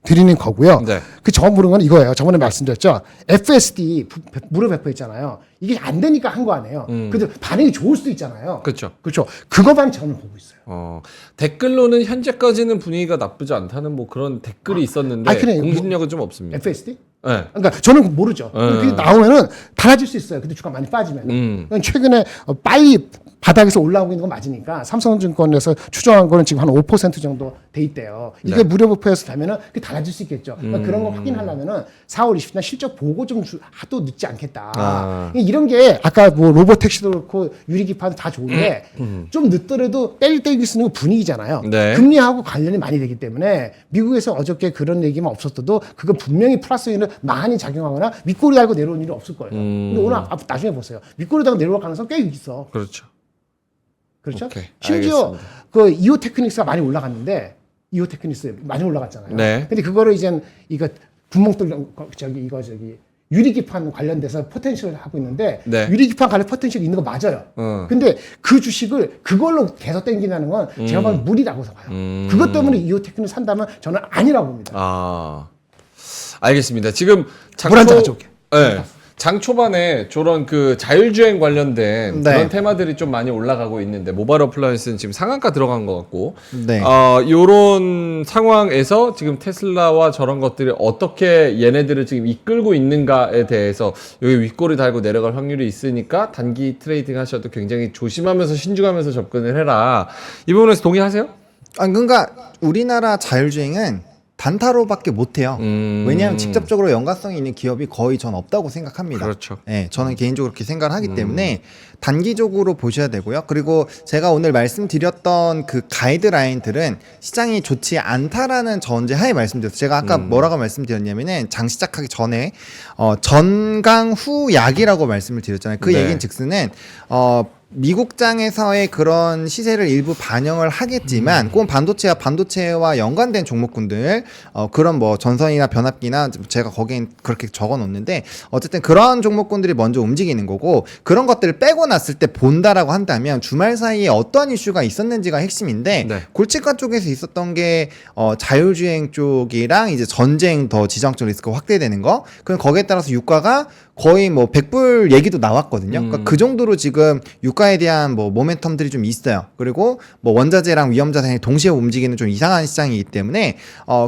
드리는 거고요.
네.
그 저번 물은 건 이거예요. 저번에 말씀드렸죠. FSD 무료 배포했잖아요. 이게 안 되니까 한 거 아니에요. 그래도 반응이 좋을 수도 있잖아요.
그렇죠.
그렇죠. 그거만 저는 보고 있어요.
댓글로는 현재까지는 분위기가 나쁘지 않다는 뭐 그런 댓글이 있었는데
그래.
공신력은 좀 없습니다.
FSD?
네.
그러니까 저는 모르죠. 그게 나오면은 달라질 수 있어요. 근데 주가 많이 빠지면. 최근에 빨리 바닥에서 올라오고 있는 건 맞으니까 삼성증권에서 추정한 거는 지금 한 5% 정도 돼 있대요. 이게
네.
무료 부표에서 되면은 그게 달라질 수 있겠죠. 그러니까 그런 거 확인하려면은 4월 20일 실적 보고 좀 하도 늦지 않겠다. 이런 게 아까 뭐 로봇택시도 그렇고 유리기판 다 좋은데 좀 늦더라도 떼기 쓰는 거 분위기잖아요.
네.
금리하고 관련이 많이 되기 때문에 미국에서 어저께 그런 얘기만 없었어도 그거 분명히 플러스 요인을 많이 작용하거나 윗꼬리 달고 내려온 일이 없을 거예요. 근데 오늘 나중에 보세요. 윗꼬리 달고 내려올 가능성 꽤 있어.
그렇죠.
그렇죠?
오케이,
심지어
알겠습니다.
그 이오 테크닉스가 많이 올라갔는데 이오 테크닉스 많이 올라갔잖아요.
네.
근데 그거를 이제 이거 구멍 뚫는 유리기판 관련돼서 포텐셜을 하고 있는데
네.
유리기판 관련 포텐셜이 있는 거 맞아요. 근데 그 주식을 그걸로 계속 땡기는 건 제가 봐도 무리라고 봐요. 그것 때문에 이오 테크닉스 산다면 저는 아니라고 봅니다.
알겠습니다. 지금
물 한잔 가져올게.
네. 장 초반에 저런 그 자율주행 관련된
네.
그런 테마들이 좀 많이 올라가고 있는데 모바일 어플라이언스는 지금 상한가 들어간 것 같고
네.
요런 상황에서 지금 테슬라와 저런 것들이 어떻게 얘네들을 지금 이끌고 있는가에 대해서 여기 윗꼬리 달고 내려갈 확률이 있으니까 단기 트레이딩 하셔도 굉장히 조심하면서 신중하면서 접근을 해라. 이 부분에서 동의하세요?
그러니까 우리나라 자율주행은 단타로밖에 못해요. 왜냐하면 직접적으로 연관성이 있는 기업이 거의 전 없다고 생각합니다.
그렇죠.
네, 저는 개인적으로 그렇게 생각을 하기 때문에 단기적으로 보셔야 되고요. 그리고 제가 오늘 말씀드렸던 그 가이드라인들은 시장이 좋지 않다라는 전제 하에 말씀드렸어요. 제가 아까 뭐라고 말씀드렸냐면은 장 시작하기 전에 전강 후 약이라고 말씀을 드렸잖아요. 그
네.
얘기는 즉슨은 미국장에서의 그런 시세를 일부 반영을 하겠지만 꼭 반도체와 연관된 종목군들 그런 뭐 전선이나 변압기나 제가 거기엔 그렇게 적어 놓는데 어쨌든 그런 종목군들이 먼저 움직이는 거고 그런 것들을 빼고 났을 때 본다라고 한다면 주말 사이에 어떤 이슈가 있었는지가 핵심인데
네.
골치가 쪽에서 있었던 게 자율주행 쪽이랑 이제 전쟁 더 지정적 리스크가 확대되는 거 그럼 거기에 따라서 유가가 거의 뭐 100불 얘기도 나왔거든요. 그러니까 그 정도로 지금 유가에 대한 뭐 모멘텀들이 좀 있어요. 그리고 뭐 원자재랑 위험자산이 동시에 움직이는 좀 이상한 시장이기 때문에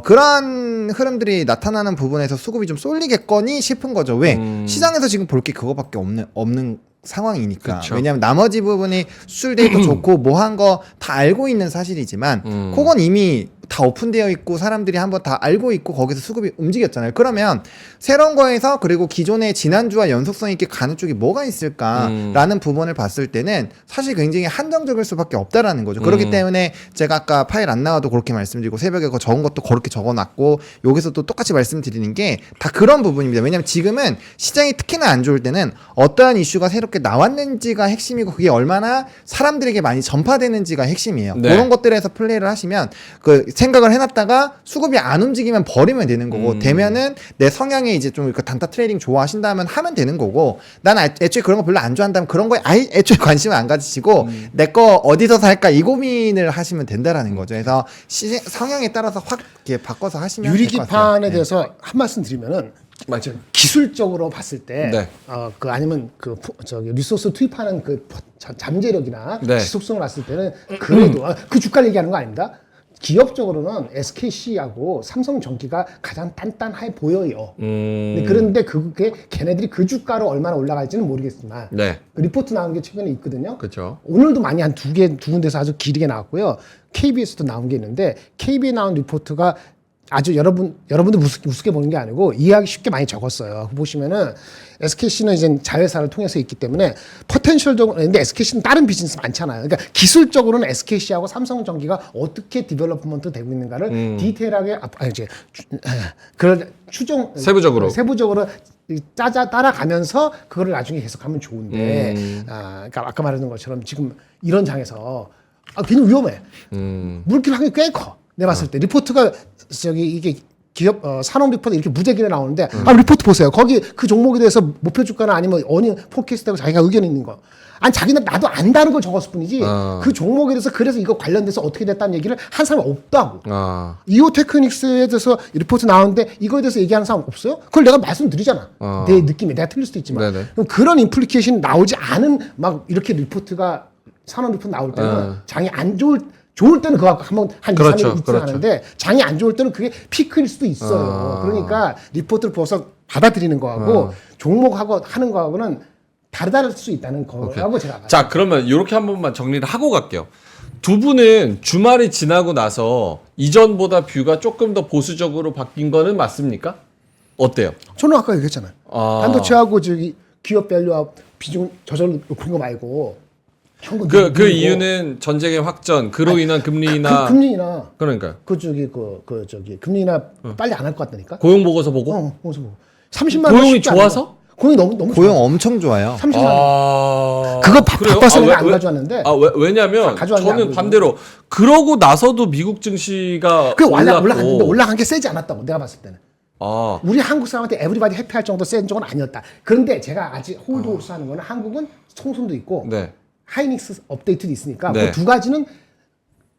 그런 흐름들이 나타나는 부분에서 수급이 좀 쏠리겠거니 싶은 거죠. 왜? 시장에서 지금 볼 게 그거밖에 없는 상황이니까.
그쵸.
왜냐하면 나머지 부분이 수출 데이터 좋고 뭐 한 거 다 알고 있는 사실이지만 그건 이미 다 오픈되어 있고 사람들이 한번 다 알고 있고 거기서 수급이 움직였잖아요. 그러면 새로운 거에서 그리고 기존의 지난주와 연속성 있게 가는 쪽이 뭐가 있을까라는 부분을 봤을 때는 사실 굉장히 한정적일 수밖에 없다라는 거죠. 그렇기 때문에 제가 아까 파일 안 나와도 그렇게 말씀드리고 새벽에 그거 적은 것도 그렇게 적어놨고 여기서 또 똑같이 말씀드리는 게 다 그런 부분입니다. 왜냐하면 지금은 시장이 특히나 안 좋을 때는 어떠한 이슈가 새롭게 좋게 나왔는지가 핵심이고 그게 얼마나 사람들에게 많이 전파되는지가 핵심이에요.
네.
그런 것들에서 플레이를 하시면 그 생각을 해놨다가 수급이 안 움직이면 버리면 되는 거고 되면은 내 성향에 이제 좀 그 단타 트레이딩 좋아하신다면 하면 되는 거고 난 애초에 그런 거 별로 안 좋아한다면 그런 거에 아예 애초에 관심을 안 가지시고 내 거 어디서 살까 이 고민을 하시면 된다라는 거죠. 그래서 성향에 따라서 확 이렇게 바꿔서 하시면 될것 같아요.
유리기판에 대해서 한 말씀 드리면은
맞죠.
기술적으로 봤을 때,
네.
그 아니면 저기 리소스 투입하는 그 잠재력이나
네.
지속성을 봤을 때는 그래도 그 주가를 얘기하는 거 아닙니다. 기업적으로는 SKC하고 삼성전기가 가장 단단해 보여요. 그런데 그게 걔네들이 그 주가로 얼마나 올라갈지는 모르겠지만
네.
그 리포트 나온 게 최근에 있거든요.
그렇죠.
오늘도 많이 한 두 군데서 아주 길게 나왔고요. KBS도 나온 게 있는데 KB에 나온 리포트가 아주 여러분들 우습게 보는 게 아니고 이해하기 쉽게 많이 적었어요. 보시면은 SKC는 이제 자회사를 통해서 있기 때문에 포텐셜적으로 근데 SKC는 다른 비즈니스 많잖아요. 그러니까 기술적으로는 SKC하고 삼성전기가 어떻게 디벨롭먼트 되고 있는가를 디테일하게 이제 그걸
세부적으로
따라가면서 그거를 나중에 해석하면 좋은데 그러니까 아까 말했던 것처럼 지금 이런 장에서 굉장히 위험해. 물길 확률이 꽤 커. 내가 봤을 때 리포트가 이게 기업 산업 리포트 이렇게 무제기로 나오는데 리포트 보세요. 거기 그 종목에 대해서 목표 주가나 아니면 어닝 포캐스트하고 자기가 의견 있는 거. 아니 자기는 나도 안다는 걸 적었을 뿐이지 그 종목에 대해서 그래서 이거 관련돼서 어떻게 됐다는 얘기를 한 사람이 없다고. 이오 테크닉스에 대해서 리포트 나오는데 이거에 대해서 얘기하는 사람 없어요? 그걸 내가 말씀드리잖아. 내 느낌이 내가 틀릴 수도 있지만 그럼 그런 인플리케이션 나오지 않은 막 이렇게 리포트가 산업 리포트 나올 때는 장이 안 좋을 때는 그거 한번 한 2, 3일 있지 않은데 장이 안 좋을 때는 그게 피크일 수도 있어요. 그러니까 리포트를 보고서 받아들이는 거하고 종목하고 하는 거하고는 다를 수 있다는 거라고 제가
자, 그러면 이렇게 한 번만 정리를 하고 갈게요. 두 분은 주말이 지나고 나서 이전보다 뷰가 조금 더 보수적으로 바뀐 거는 맞습니까? 어때요?
저는 아까 얘기했잖아요. 반도체하고 저기 기업 밸류와 비중 저절로 높은 거 말고
그 이유는 전쟁의 확전, 그로 인한 금리 인하.
금리 인하.
그러니까.
금리 인하 빨리 안 할 것 같다니까.
고용 보고서 보고.
보고서 보고. 30만 원
고용이 좋아서?
고용이 너무
고용 엄청 좋아요.
30만 원. 그거 바빠서 내가 안 가져왔는데.
왜냐면 저는 반대로 그러고 나서도 미국 증시가
올라갔는데 올라간 게 세지 않았다고 내가 봤을 때는. 우리 한국 사람한테 에브리바디 해피할 정도 센 적은 아니었다. 그런데 제가 아직 홀드홀스 하는 거는 한국은 총선도 있고.
네.
하이닉스 업데이트도 있으니까
네.
그 두 가지는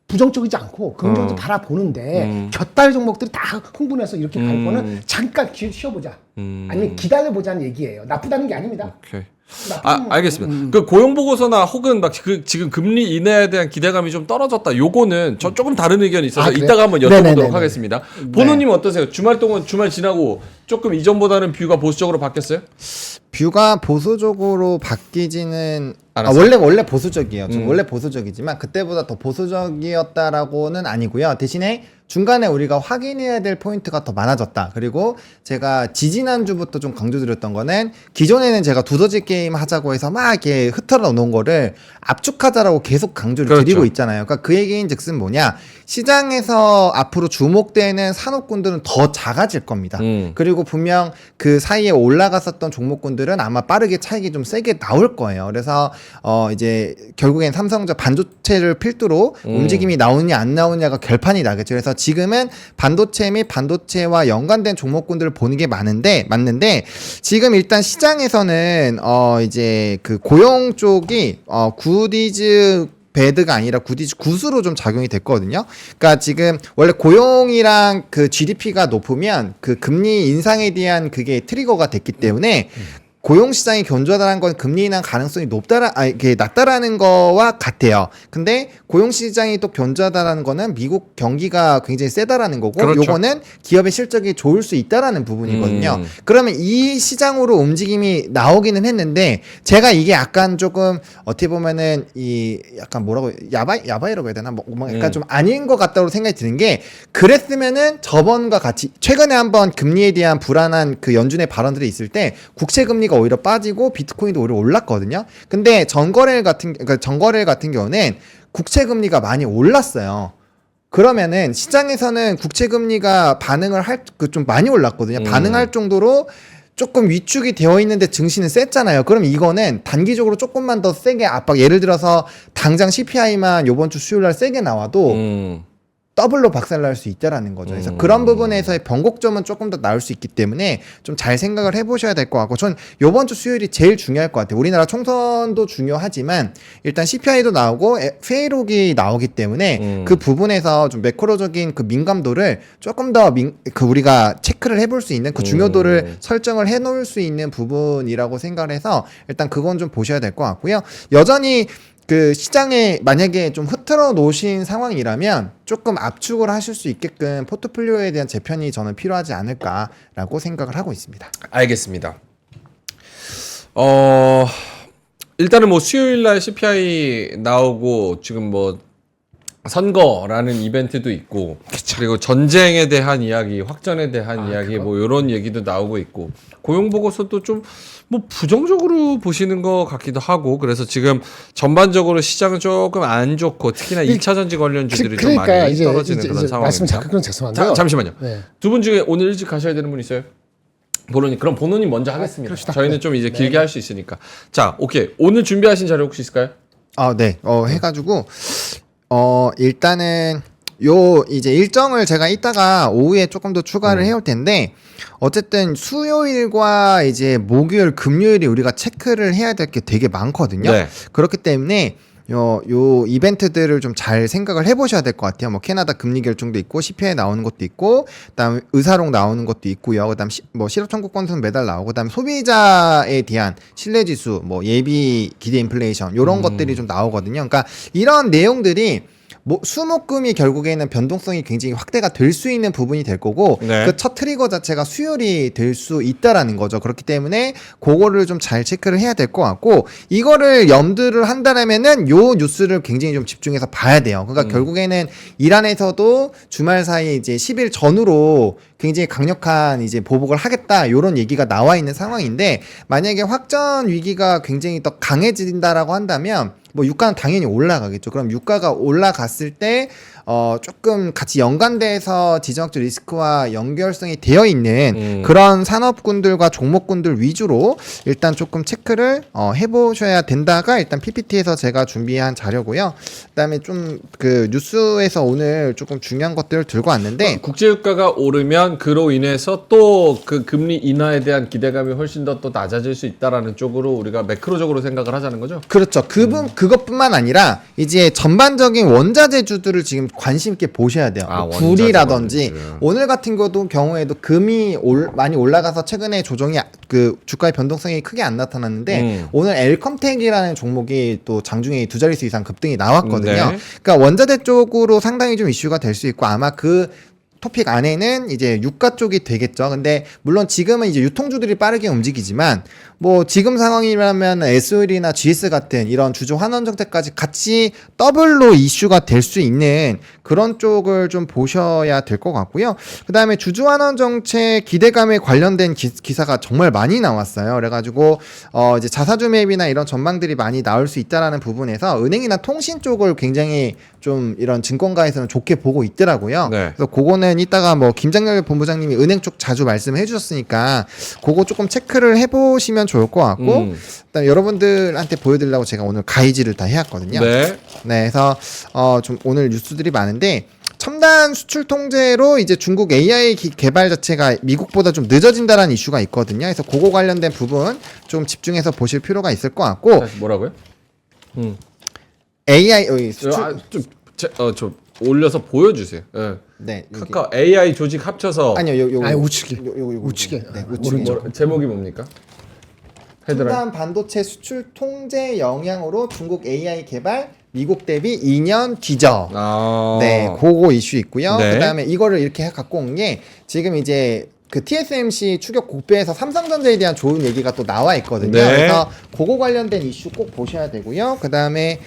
부정적이지 않고 긍정적으로 바라보는데 곁다리 종목들이 다 흥분해서 이렇게 갈 거는 잠깐 쉬어보자. 아니면 기다려보자는 얘기예요. 나쁘다는 게 아닙니다.
오케이. 알겠습니다. 그 고용 보고서나 혹은 막 지금 금리 인하에 대한 기대감이 좀 떨어졌다. 요거는 저 조금 다른 의견이 있어서 이따가 한번 여쭤보도록 하겠습니다. 보노님 어떠세요? 주말 동안 주말 지나고 조금 이전보다는 뷰가 보수적으로 바뀌었어요?
뷰가 보수적으로 바뀌지는 원래 보수적이에요. 원래 보수적이지만 그때보다 더 보수적이었다라고는 아니고요. 대신에 중간에 우리가 확인해야 될 포인트가 더 많아졌다. 그리고 제가 지지난주부터 좀 강조드렸던 거는 기존에는 제가 두더지 게임 하자고 해서 막 이렇게 흩어져 놓은 거를 압축하자라고 계속 강조를 드리고 있잖아요. 그러니까 그 얘기인 즉슨 뭐냐. 시장에서 앞으로 주목되는 산업군들은 더 작아질 겁니다. 그리고 분명 그 사이에 올라갔었던 종목군들은 아마 빠르게 차익이 좀 세게 나올 거예요. 그래서 이제 결국엔 삼성전 반도체를 필두로 움직임이 나오느냐 안 나오느냐가 결판이 나겠죠. 그래서 지금은 반도체 및 반도체와 연관된 종목군들을 보는 게 맞는데 지금 일단 시장에서는 이제 그 고용 쪽이 굿이즈 배드가 아니라 굿이즈 굿으로 좀 작용이 됐거든요. 그러니까 지금 원래 고용이랑 그 GDP가 높으면 그 금리 인상에 대한 그게 트리거가 됐기 때문에 고용 시장이 견조하다는 건 금리 인하 가능성이 이게 낮다라는 거와 같아요. 근데 고용 시장이 또 견조하다라는 거는 미국 경기가 굉장히 세다라는 거고, 요거는 기업의 실적이 좋을 수 있다라는 부분이거든요. 그러면 이 시장으로 움직임이 나오기는 했는데, 제가 이게 약간 조금 어떻게 보면은 이 약간 뭐라고 야바이라고 해야 되나? 뭐 약간 좀 아닌 것 같다고 생각이 드는 게, 그랬으면은 저번과 같이 최근에 한번 금리에 대한 불안한 그 연준의 발언들이 있을 때 국채 금리 오히려 빠지고 비트코인도 오히려 올랐거든요. 근데 전거래일 같은 경우는 국채 금리가 많이 올랐어요. 그러면은 시장에서는 국채 금리가 반응을 좀 많이 올랐거든요. 반응할 정도로 조금 위축이 되어 있는데 증시는 셌잖아요. 그럼 이거는 단기적으로 조금만 더 세게 압박, 예를 들어서 당장 CPI만 요번 주 수요일 날 세게 나와도 더블로 박살날 수 있다라는 거죠. 그래서 그런 부분에서의 변곡점은 조금 더 나올 수 있기 때문에 좀 잘 생각을 해보셔야 될 것 같고, 전 요번 주 수요일이 제일 중요할 것 같아요. 우리나라 총선도 중요하지만 일단 CPI도 나오고 회의록이 나오기 때문에 그 부분에서 좀 매크로적인 그 민감도를 조금 더 우리가 체크를 해볼 수 있는 그 중요도를 설정을 해놓을 수 있는 부분이라고 생각을 해서 일단 그건 좀 보셔야 될 것 같고요. 여전히 그 시장에 만약에 좀 흐트러 놓으신 상황이라면 조금 압축을 하실 수 있게끔 포트폴리오에 대한 재편이 저는 필요하지 않을까라고 생각을 하고 있습니다.
알겠습니다. 일단은 뭐 수요일 날 CPI 나오고 지금 뭐 선거라는 이벤트도 있고, 그리고 전쟁에 대한 이야기, 확전에 대한 이야기, 뭐 이런 얘기도 나오고 있고, 고용 보고서도 좀 뭐 부정적으로 보시는 것 같기도 하고, 그래서 지금 전반적으로 시장은 조금 안 좋고, 특히나 2차 전지 관련주들이 좀 많이 떨어지는 그런 상황입니다.
말씀 잠깐 죄송한데요.
잠시만요. 네. 두 분 중에 오늘 일찍 가셔야 되는 분 있어요? 본원님, 그럼 본원님 먼저 하겠습니다.
그럽시다.
저희는 좀 이제 길게 할 수 있으니까. 자, 오케이. 오늘 준비하신 자료 혹시 있을까요?
네. 해가지고 일단은 이제 일정을 제가 이따가 오후에 조금 더 추가를 해올 텐데, 어쨌든 수요일과 이제 목요일, 금요일이 우리가 체크를 해야 될 게 되게 많거든요.
네.
그렇기 때문에 요 이벤트들을 좀 잘 생각을 해보셔야 될 것 같아요. 뭐 캐나다 금리 결정도 있고, CPI 나오는 것도 있고, 그다음에 의사록 나오는 것도 있고요. 그다음 뭐 실업 청구 건수는 매달 나오고, 그다음 소비자에 대한 신뢰 지수, 뭐 예비 기대 인플레이션 이런 것들이 좀 나오거든요. 그러니까 이런 내용들이 뭐 수목금이 결국에는 변동성이 굉장히 확대가 될 수 있는 부분이 될 거고,
네.
그 첫 트리거 자체가 수요일이 될 수 있다라는 거죠. 그렇기 때문에 그거를 좀 잘 체크를 해야 될 것 같고, 이거를 염두를 한다면은 요 뉴스를 굉장히 좀 집중해서 봐야 돼요. 그러니까 결국에는 이란에서도 주말 사이에 이제 10일 전후로 굉장히 강력한 이제 보복을 하겠다, 요런 얘기가 나와 있는 상황인데, 만약에 확전 위기가 굉장히 더 강해진다라고 한다면 뭐 유가는 당연히 올라가겠죠. 그럼 유가가 올라갔을 때 조금 같이 연관돼서 지정학적 리스크와 연결성이 되어 있는 그런 산업군들과 종목군들 위주로 일단 조금 체크를 해보셔야 된다가 일단 PPT에서 제가 준비한 자료고요. 그다음에 좀 그 뉴스에서 오늘 조금 중요한 것들을 들고 왔는데,
국제유가가 오르면 그로 인해서 또 그 금리 인하에 대한 기대감이 훨씬 더 또 낮아질 수 있다라는 쪽으로 우리가 매크로적으로 생각을 하자는 거죠.
그렇죠. 그것뿐만 아니라 이제 전반적인 원자재주들을 지금 관심 있게 보셔야 돼요. 뭐 구리라든지 오늘 같은 경우에도 금이 많이 올라가서 최근에 조정이 그 주가의 변동성이 크게 안 나타났는데 오늘 엘컴텍이라는 종목이 또 장중에 두 자릿수 이상 급등이 나왔거든요.
네.
그러니까 원자재 쪽으로 상당히 좀 이슈가 될 수 있고, 아마 그 토픽 안에는 이제 유가 쪽이 되겠죠. 근데 물론 지금은 이제 유통주들이 빠르게 움직이지만, 뭐 지금 상황이라면 SOL이나 GS 같은 이런 주주 환원 정책까지 같이 더블로 이슈가 될 수 있는 그런 쪽을 좀 보셔야 될 것 같고요. 그다음에 주주 환원 정책 기대감에 관련된 기사가 정말 많이 나왔어요. 그래가지고 이제 자사주 매입이나 이런 전망들이 많이 나올 수 있다라는 부분에서 은행이나 통신 쪽을 굉장히 좀 이런 증권가에서는 좋게 보고 있더라고요.
네.
그래서 그거는 이따가 뭐 김장렬 본부장님이 은행 쪽 자주 말씀해 주셨으니까 그거 조금 체크를 해보시면 좋을 것 같고, 일단 여러분들한테 보여드리려고 제가 오늘 가이드를 다 해왔거든요.
네.
네, 그래서 좀 오늘 뉴스들이 많은데, 첨단 수출 통제로 이제 중국 AI 개발 자체가 미국보다 좀 늦어진다라는 이슈가 있거든요. 그래서 그거 관련된 부분 좀 집중해서 보실 필요가 있을 것 같고,
뭐라고요?
AI 수출
좀 올려서 보여주세요. 네.
네,
카카오 AI 조직 합쳐서
아니요, 요거
우측에. 우측에.
네, 우측에.
제목이 뭡니까? 헤드라인.
첨단 반도체 수출 통제 영향으로 중국 AI 개발 미국 대비 2년 뒤져. 네, 그거 이슈 있고요.
네.
그다음에 이거를 이렇게 갖고 온 게 지금 이제 그 TSMC 추격 국배에서 삼성전자에 대한 좋은 얘기가 또 나와 있거든요.
네.
그래서 그거 관련된 이슈 꼭 보셔야 되고요. 그다음에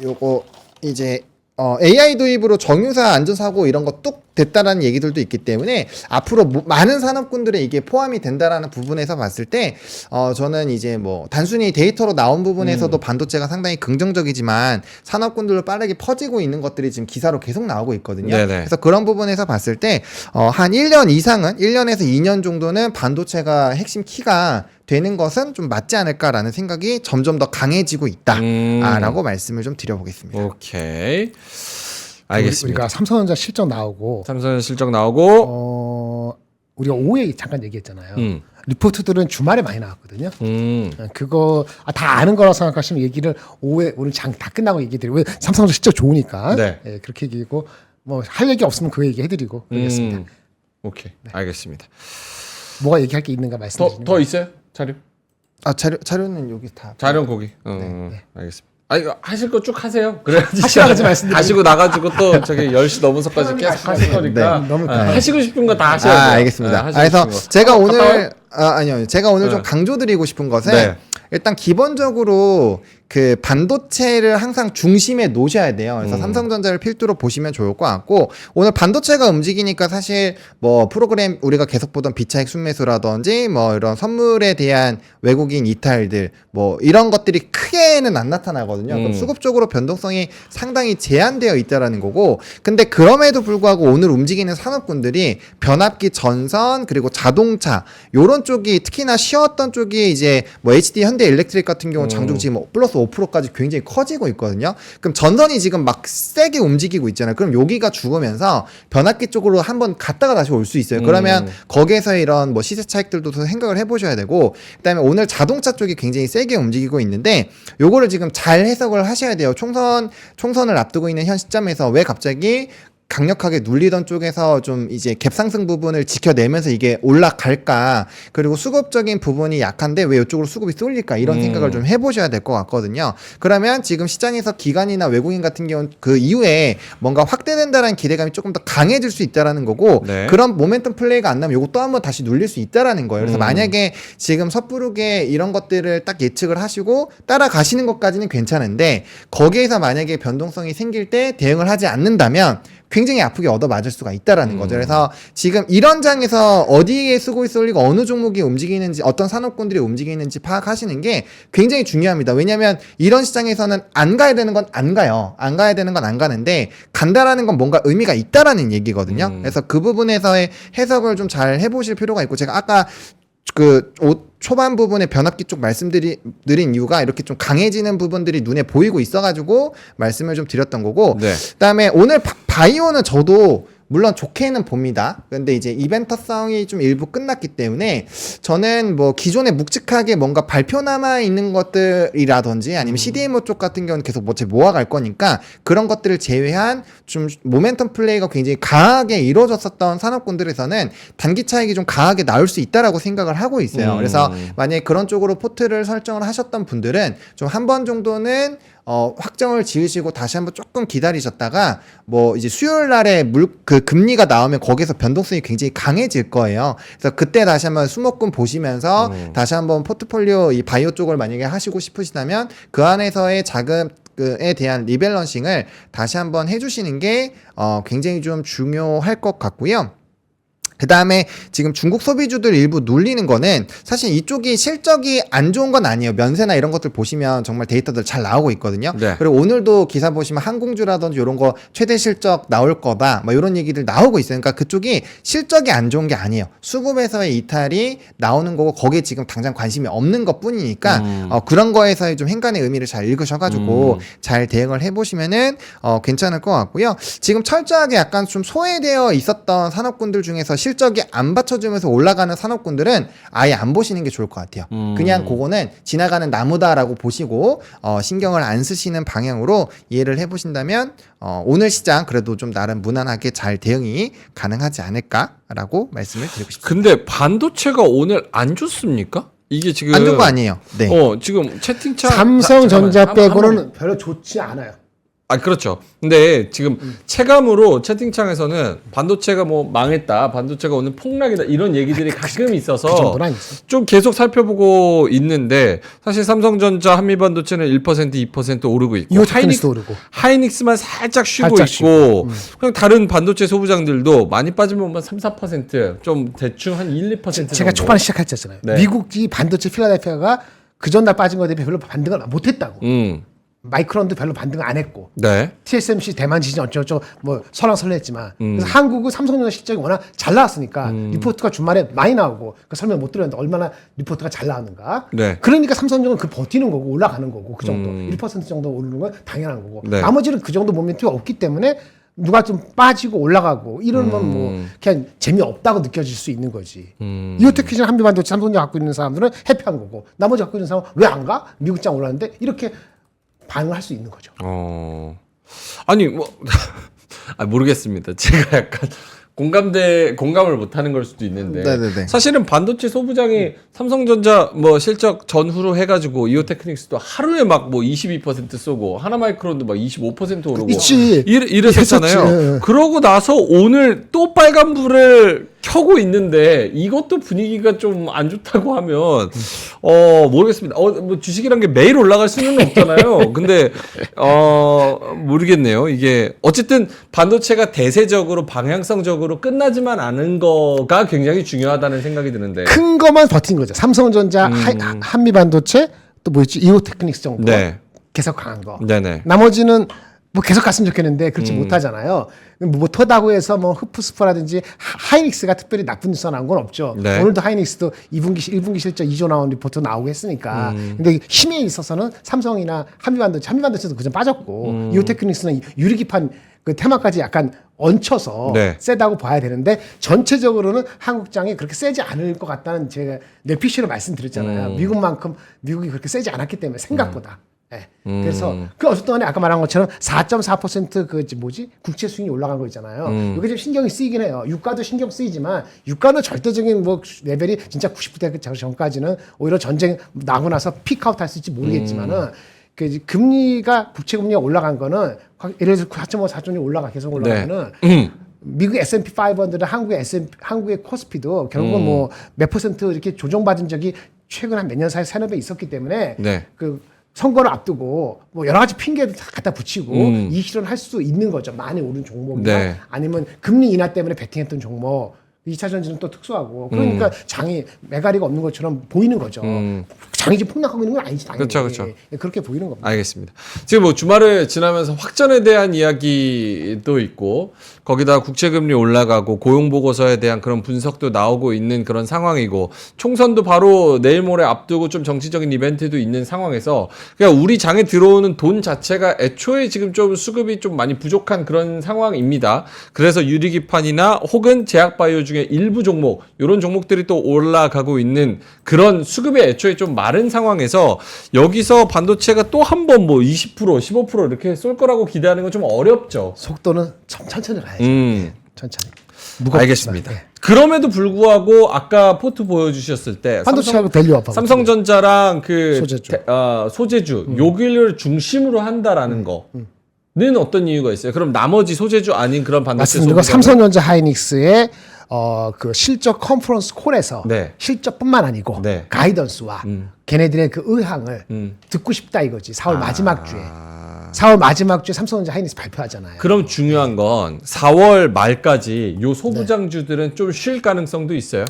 요거 이제 AI 도입으로 정유사 안전사고 이런 거 뚝 됐다라는 얘기들도 있기 때문에 앞으로 많은 산업군들에 이게 포함이 된다라는 부분에서 봤을 때 저는 이제 뭐 단순히 데이터로 나온 부분에서도 반도체가 상당히 긍정적이지만 산업군들로 빠르게 퍼지고 있는 것들이 지금 기사로 계속 나오고 있거든요.
네네.
그래서 그런 부분에서 봤을 때 한 1년 이상은 1년에서 2년 정도는 반도체가 핵심 키가 되는 것은 좀 맞지 않을까라는 생각이 점점 더 강해지고 있다라고 말씀을 좀 드려보겠습니다.
오케이. 알겠습니다.
우리가 삼성전자 실적 나오고
삼성전자 실적 나오고
우리가 오후에 잠깐 얘기했잖아요. 리포트들은 주말에 많이 나왔거든요. 그거 다 아는 거라고 생각하시면 얘기를 오후에 오늘 장 다 끝나고 얘기드리고 왜 삼성전자 실적 좋으니까
네.
예, 그렇게 얘기하고 뭐 할 얘기 없으면 그 얘기 해드리고 그러겠습니다.
오케이. 알겠습니다.
뭐가 얘기할 게 있는가 말씀해주시면
더 있어요? 자료?
자료는 여기 다.
자료 거기. 알겠습니다. 이거 하실 거 쭉 하세요. 그래야지
하시라고 말씀드리고.
하시고 나가지고 또 저기 10시 넘어서까지 계속 하실 거니까
너무
하시고 싶은 거 다 하셔야 돼요.
알겠습니다.
하시고
그래서
싶은 거.
제가
갔다 와요?
오늘 아니요. 제가 오늘 좀 강조드리고 싶은 것은
네.
일단 기본적으로 그 반도체를 항상 중심에 놓으셔야 돼요. 그래서 삼성전자를 필두로 보시면 좋을 것 같고 오늘 반도체가 움직이니까 사실 뭐 프로그램 우리가 계속 보던 비차익 순매수라든지 뭐 이런 선물에 대한 외국인 이탈들 뭐 이런 것들이 크게는 안 나타나거든요. 그럼 수급적으로 변동성이 상당히 제한되어 있다라는 거고 근데 그럼에도 불구하고 오늘 움직이는 산업군들이 변압기 전선 그리고 자동차 요런 쪽이 특히나 쉬었던 쪽이 이제 뭐 HD 현대 일렉트릭 같은 경우 장중 지금 플러스 5%까지 굉장히 커지고 있거든요. 그럼 전선이 지금 막 세게 움직이고 있잖아요. 그럼 여기가 죽으면서 변압기 쪽으로 한번 갔다가 다시 올 수 있어요. 그러면 거기에서 이런 뭐 시세 차익들도 생각을 해보셔야 되고 그다음에 오늘 자동차 쪽이 굉장히 세게 움직이고 있는데 요거를 지금 잘 해석을 하셔야 돼요. 총선을 앞두고 있는 현 시점에서 왜 갑자기 강력하게 눌리던 쪽에서 좀 이제 갭상승 부분을 지켜내면서 이게 올라갈까 그리고 수급적인 부분이 약한데 왜 이쪽으로 수급이 쏠릴까 이런 생각을 좀 해보셔야 될 것 같거든요. 그러면 지금 시장에서 기관이나 외국인 같은 경우는 그 이후에 뭔가 확대된다라는 기대감이 조금 더 강해질 수 있다라는 거고
네.
그런 모멘텀 플레이가 안 나면 이거 또 한번 다시 눌릴 수 있다라는 거예요. 그래서 만약에 지금 섣부르게 이런 것들을 딱 예측을 하시고 따라가시는 것까지는 괜찮은데 거기에서 만약에 변동성이 생길 때 대응을 하지 않는다면 굉장히 아프게 얻어맞을 수가 있다라는 거죠. 그래서 지금 이런 장에서 어디에 수급이 쏠리고 어느 종목이 움직이는지 어떤 산업군들이 움직이는지 파악하시는 게 굉장히 중요합니다. 왜냐하면 이런 시장에서는 안 가야 되는 건 안 가요. 안 가야 되는 건 안 가는데 간다라는 건 뭔가 의미가 있다라는 얘기거든요. 그래서 그 부분에서의 해석을 좀 잘 해보실 필요가 있고 제가 아까 초반 부분에 변압기 쪽 말씀드린 이유가 이렇게 좀 강해지는 부분들이 눈에 보이고 있어가지고 말씀을 좀 드렸던 거고
네.
그다음에 오늘 바이오는 저도 물론 좋게는 봅니다. 근데 이제 이벤트성이 좀 일부 끝났기 때문에 저는 뭐 기존에 묵직하게 뭔가 발표 남아 있는 것들이라든지 아니면 CDMO 쪽 같은 경우는 계속 모아갈 거니까 그런 것들을 제외한 좀 모멘텀 플레이가 굉장히 강하게 이루어졌었던 산업군들에서는 단기 차익이 좀 강하게 나올 수 있다라고 생각을 하고 있어요. 그래서 만약에 그런 쪽으로 포트를 설정을 하셨던 분들은 좀 한 번 정도는 확정을 지으시고 다시 한번 조금 기다리셨다가 뭐 이제 수요일 날에 금리가 나오면 거기서 변동성이 굉장히 강해질 거예요. 그래서 그때 다시 한번 수목금 보시면서 다시 한번 포트폴리오 이 바이오 쪽을 만약에 하시고 싶으시다면 그 안에서의 자금에 대한 리밸런싱을 다시 한번 해주시는 게 굉장히 좀 중요할 것 같고요. 그 다음에 지금 중국 소비주들 일부 눌리는 거는 사실 이쪽이 실적이 안 좋은 건 아니에요. 면세나 이런 것들 보시면 정말 데이터들 잘 나오고 있거든요.
네.
그리고 오늘도 기사 보시면 항공주라든지 이런 거 최대 실적 나올 거다. 뭐 이런 얘기들 나오고 있어요. 그러니까 그쪽이 실적이 안 좋은 게 아니에요. 수급에서의 이탈이 나오는 거고 거기에 지금 당장 관심이 없는 것 뿐이니까 그런 거에서의 좀 행간의 의미를 잘 읽으셔가지고 잘 대응을 해보시면은 괜찮을 것 같고요. 지금 철저하게 약간 좀 소외되어 있었던 산업군들 중에서 실적이 안 받쳐주면서 올라가는 산업군들은 아예 안 보시는 게 좋을 것 같아요. 그냥 그거는 지나가는 나무다라고 보시고 신경을 안 쓰시는 방향으로 이해를 해보신다면 오늘 시장 그래도 좀 나름 무난하게 잘 대응이 가능하지 않을까라고 말씀을 드리고 싶습니다.
근데 반도체가 오늘 안 좋습니까? 이게 지금
안 좋은 거 아니에요. 네.
지금 채팅창
삼성전자
잠깐만요.
빼고는 별로 좋지 않아요.
그렇죠. 근데 지금 체감으로 채팅창에서는 반도체가 뭐 망했다, 반도체가 오늘 폭락이다 이런 얘기들이 가끔 있어서
정도는 아니지.
좀 계속 살펴보고 있는데 사실 삼성전자, 한미반도체는 1%, 2% 오르고 있고
이오테크닉스도 오르고
하이닉스만 살짝 쉬고
살짝
있고 그냥 다른 반도체 소부장들도 많이 빠지면 한 3, 4%좀 대충 한 1, 2%
제가
정도.
초반에 시작했잖아요.
네.
미국이 반도체 필라델피아가 그 전날 빠진 거에 대해 별로 반등을 못했다고. 마이크론도 별로 반등 안 했고
네.
TSMC 대만 지진 어쩌고저쩌고 뭐 설왕설래했지만 그래서 한국은 삼성전자 실적이 워낙 잘 나왔으니까 리포트가 주말에 많이 나오고 그 설명 못 드렸는데 얼마나 리포트가 잘 나왔는가.
네.
그러니까 삼성전자는 그 버티는 거고 올라가는 거고 그 정도 1% 정도 오르는 건 당연한 거고
네.
나머지는 그 정도 모멘텀이 없기 때문에 누가 좀 빠지고 올라가고 이러면 뭐 그냥 재미없다고 느껴질 수 있는 거지. 이오테크는 한미반도체 삼성전자 갖고 있는 사람들은 해피한 거고 나머지 갖고 있는 사람은 왜 안 가? 미국장 올랐는데 이렇게 반응을 할 수 있는 거죠.
아니 뭐 모르겠습니다. 제가 약간 공감을 못하는 걸 수도 있는데
네네네.
사실은 반도체 소부장이 삼성전자 뭐 실적 전후로 해가지고 이오테크닉스도 하루에 막 뭐 22% 쏘고 하나마이크론도 막 25% 오르고
있지.
이랬었잖아요.
했었지.
그러고 나서 오늘 또 빨간불을 켜고 있는데 이것도 분위기가 좀 안 좋다고 하면 모르겠습니다. 뭐 주식이란 게 매일 올라갈 수는 없잖아요. 근데 모르겠네요. 이게 어쨌든 반도체가 대세적으로 방향성적으로 끝나지만 않은 거가 굉장히 중요하다는 생각이 드는데
큰 것만 버틴 거죠. 삼성전자, 한미반도체 또 뭐 있지? 이오테크닉스 정도
네.
계속 강한 거.
네네.
나머지는 뭐 계속 갔으면 좋겠는데 그렇지 못하잖아요. 못하다고 해서 뭐 흡프스프라든지 하이닉스가 특별히 나쁜 뉴스가 나온 건 없죠.
네.
오늘도 하이닉스도 1분기 실적 2조 나온 리포트 나오고 했으니까. 근데 힘에 있어서는 삼성이나 한미반도체도 그전 빠졌고 이오테크닉스는 유리기판 그 테마까지 약간 얹혀서
네.
세다고 봐야 되는데 전체적으로는 한국장이 그렇게 세지 않을 것 같다는 제가 뇌피쉬로 말씀드렸잖아요. 미국이 그렇게 세지 않았기 때문에 생각보다. 네. 그래서 그 어쨌든 간에 아까 말한 것처럼 4.4%그 뭐지 국채 수익이 올라간 거 있잖아요. 이게 좀 신경이 쓰이긴 해요. 유가도 신경 쓰이지만 유가는 절대적인 뭐 레벨이 진짜 90대 전까지는 오히려 전쟁 나고 나서 피크아웃 할 수 있을지 모르겠지만은 그 금리가 국채 금리가 올라간 거는 예를 들어서 4.5, 4.6 올라가 계속 올라가면은 미국 S&P 500, 한국의 코스피도 결국은 뭐 몇 퍼센트 이렇게 조정받은 적이 최근 한 몇 년 사이 세너 배 있었기 때문에
네.
그 선거를 앞두고 뭐 여러 가지 핑계를 다 갖다 붙이고 이익 실현할 수 있는 거죠. 많이 오른 종목이나
네.
아니면 금리 인하 때문에 베팅했던 종목. 2차 전지는 또 특수하고 그러니까 장이 메가리가 없는 것처럼 보이는 거죠. 장이 지금 폭락하고 있는 건 아니지 당연히.
그렇죠.
그렇게 보이는 겁니다.
알겠습니다. 지금 뭐 주말을 지나면서 확전에 대한 이야기도 있고 거기다 국채금리 올라가고 고용보고서에 대한 그런 분석도 나오고 있는 그런 상황이고 총선도 바로 내일 모레 앞두고 좀 정치적인 이벤트도 있는 상황에서 그냥 우리 장에 들어오는 돈 자체가 애초에 지금 좀 수급이 좀 많이 부족한 그런 상황입니다. 그래서 유리기판이나 혹은 제약바이오 중에 일부 종목 이런 종목들이 또 올라가고 있는 그런 수급이 애초에 좀 마른 상황에서 여기서 반도체가 또 한 번 뭐 20% 15% 이렇게 쏠 거라고 기대하는 건 좀 어렵죠.
속도는 천천히 가야죠. 천천히.
알겠습니다.
네.
그럼에도 불구하고 아까 포트 보여주셨을 때
반도체하고 밸류업하고
삼성전자랑 그
소재주.
여기를 중심으로 한다라는 거는 어떤 이유가 있어요? 그럼 나머지 소재주 아닌 그런 반도체
맞습니다. 삼성전자 하이닉스의 그 실적 컨퍼런스 콜에서
네.
실적뿐만 아니고
네.
가이던스와 걔네들의 그 의향을 듣고 싶다 이거지. 4월 마지막 주에 삼성전자 하이닉스 발표하잖아요.
그럼 중요한 건 4월 말까지 요 소부장주들은 좀 쉴 가능성도 있어요?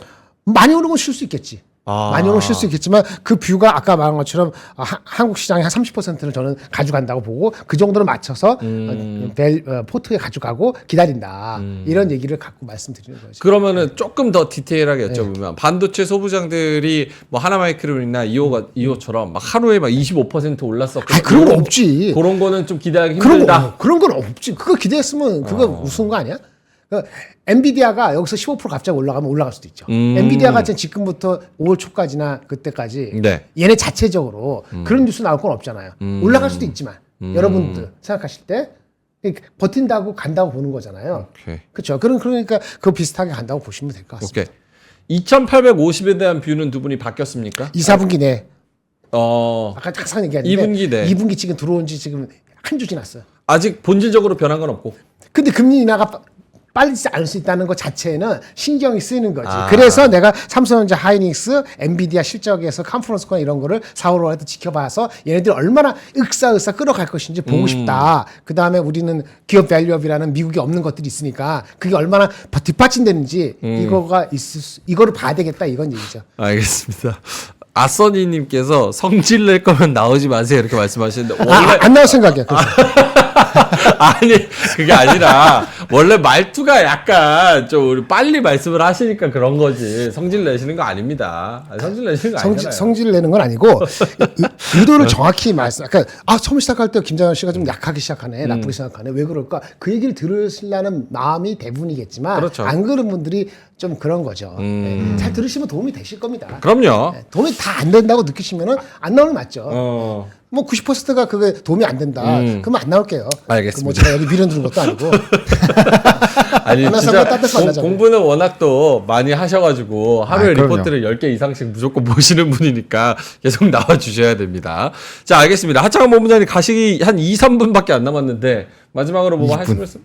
많이 오르면 쉴 수 있겠지. 많이 오르면 쉴 수 있겠지만 그 뷰가 아까 말한 것처럼 한국 시장의 한 30%를 저는 가져간다고 보고 그 정도를 맞춰서 포트에 가져가고 기다린다. 이런 얘기를 갖고 말씀드리는 거죠.
그러면은 조금 더 디테일하게 여쭤보면 반도체 소부장들이 뭐 하나마이크론이나 이오처럼 막 하루에 막 25% 올랐었고
그런 거 없지.
그런 거는 좀 기대하기 힘들다.
그런 건 없지. 그거 기대했으면 그거 우스운 거 아니야? 그러니까 엔비디아가 여기서 15% 갑자기 올라가면 올라갈 수도 있죠. 엔비디아가 지금부터 5월 초까지나 그때까지
네.
얘네 자체적으로 그런 뉴스 나올 건 없잖아요. 올라갈 수도 있지만 여러분들 생각하실 때 버틴다고 간다고 보는 거잖아요. 그렇죠. 그러니까 그거 비슷하게 간다고 보시면 될 것 같습니다.
오케이. 2,850에 대한 뷰는 두 분이 바뀌었습니까?
2, 4분기 내.
어.
아까 항상 얘기하는데
2분기 내.
2분기 지금 들어온 지 지금 한 주 지났어요.
아직 본질적으로 변한 건 없고.
근데 금리 인하가 빨리 알 수 있다는 것 자체는 신경이 쓰이는 거지. 그래서 내가 삼성전자, 하이닉스, 엔비디아 실적에서 컨퍼런스나 이런 거를 4월 5월에 지켜봐서 얘네들이 얼마나 으쌰으쌰 끌어갈 것인지 보고 싶다. 그 다음에 우리는 기업 밸류업이라는 미국에 없는 것들이 있으니까 그게 얼마나 뒷받침되는지 이거를 봐야 되겠다 이건 얘기죠.
알겠습니다. 아써니님께서 성질 낼 거면 나오지 마세요 이렇게 말씀하시는데 원래
안 나올 생각이야.
아니 그게 아니라 원래 말투가 약간 좀 우리 빨리 말씀을 하시니까 그런 거지 성질 내시는 거 아닙니다. 성질 내시는 거 아니잖아요.
성질 내는 건 아니고 의도를 정확히 말씀. 그러니까 처음 시작할 때 김장현 씨가 좀 약하게 시작하네, 나쁘게 시작하네. 왜 그럴까? 그 얘기를 들으시려는 마음이 대부분이겠지만
그렇죠.
안 그런 분들이 좀 그런 거죠. 네. 잘 들으시면 도움이 되실 겁니다.
그럼요.
네. 도움이 다 안 된다고 느끼시면은 안 나오는 맞죠. 뭐 90%가 그게 도움이 안 된다. 그러면 안 나올게요.
알겠습니다.
뭐 제가 여기 밀어두는 것도 아니고.
아니 진짜
만나자고요.
공부는 워낙 또 많이 하셔가지고 하루에
그럼요.
리포트를 10개 이상씩 무조건 보시는 분이니까 계속 나와 주셔야 됩니다. 자 알겠습니다. 하창원 본부장님 가시기 한 2, 3분밖에 안 남았는데 마지막으로 뭐 하실 말씀?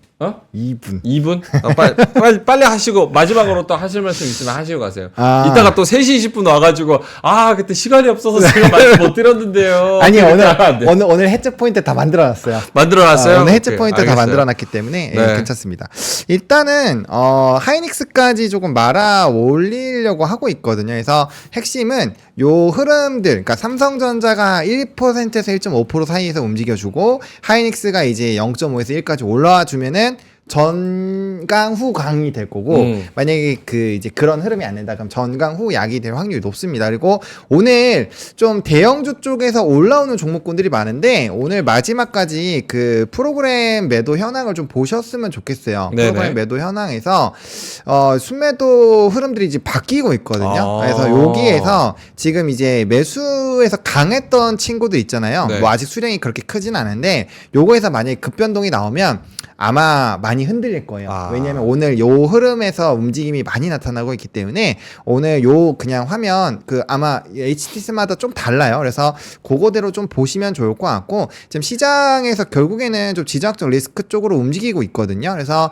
2분.
2분? 빨리 하시고 마지막으로 또 하실 말씀 있으면 하시고 가세요.
아.
이따가 또 3시 20분 와가지고 그때 시간이 없어서 제가 말씀 못 드렸는데요.
아니
안 돼.
오늘 해적 포인트 다 만들어놨어요.
만들어놨어요?
오늘 해적
오케이,
포인트
알겠어요.
다 만들어놨기 때문에 예,
네.
괜찮습니다. 일단은 하이닉스까지 조금 말아 올리려고 하고 있거든요. 그래서 핵심은 요 흐름들, 그러니까 삼성전자가 1%에서 1.5% 사이에서 움직여주고 하이닉스가 이제 0.5에서 1까지 올라와 주면은 전강 후 강이 될 거고 만약에 이제 그런 흐름이 안 된다 그럼 전강 후 약이 될 확률이 높습니다. 그리고 오늘 좀 대형주 쪽에서 올라오는 종목군들이 많은데 오늘 마지막까지 그 프로그램 매도 현황을 좀 보셨으면 좋겠어요.
네네.
프로그램 매도 현황에서 순매도 흐름들이 이제 바뀌고 있거든요. 그래서 여기에서 지금 이제 매수에서 강했던 친구들 있잖아요.
네.
뭐 아직 수량이 그렇게 크진 않은데 요거에서 만약에 급변동이 나오면 아마 많이 흔들릴 거예요. 왜냐하면 오늘 요 흐름에서 움직임이 많이 나타나고 있기 때문에 오늘 요 그냥 화면 아마 HTS마다 좀 달라요. 그래서 그거대로 좀 보시면 좋을 것 같고 지금 시장에서 결국에는 좀 지정학적 리스크 쪽으로 움직이고 있거든요. 그래서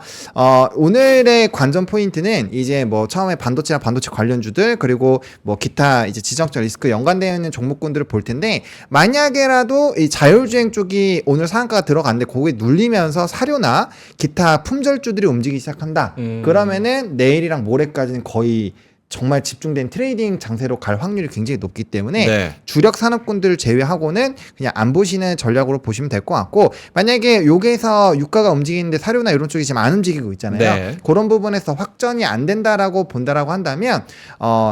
오늘의 관전 포인트는 이제 뭐 처음에 반도체나 반도체 관련주들 그리고 뭐 기타 이제 지정학적 리스크 연관되어 있는 종목군들을 볼 텐데 만약에라도 이 자율주행 쪽이 오늘 상한가가 들어갔는데 거기에 눌리면서 사료나 기타 품절주들이 움직이기 시작한다. 그러면은 내일이랑 모레까지는 거의 정말 집중된 트레이딩 장세로 갈 확률이 굉장히 높기 때문에
네.
주력 산업군들을 제외하고는 그냥 안 보시는 전략으로 보시면 될 것 같고 만약에 여기에서 유가가 움직이는데 사료나 이런 쪽이 지금 안 움직이고 있잖아요.
네.
그런 부분에서 확전이 안 된다라고 본다라고 한다면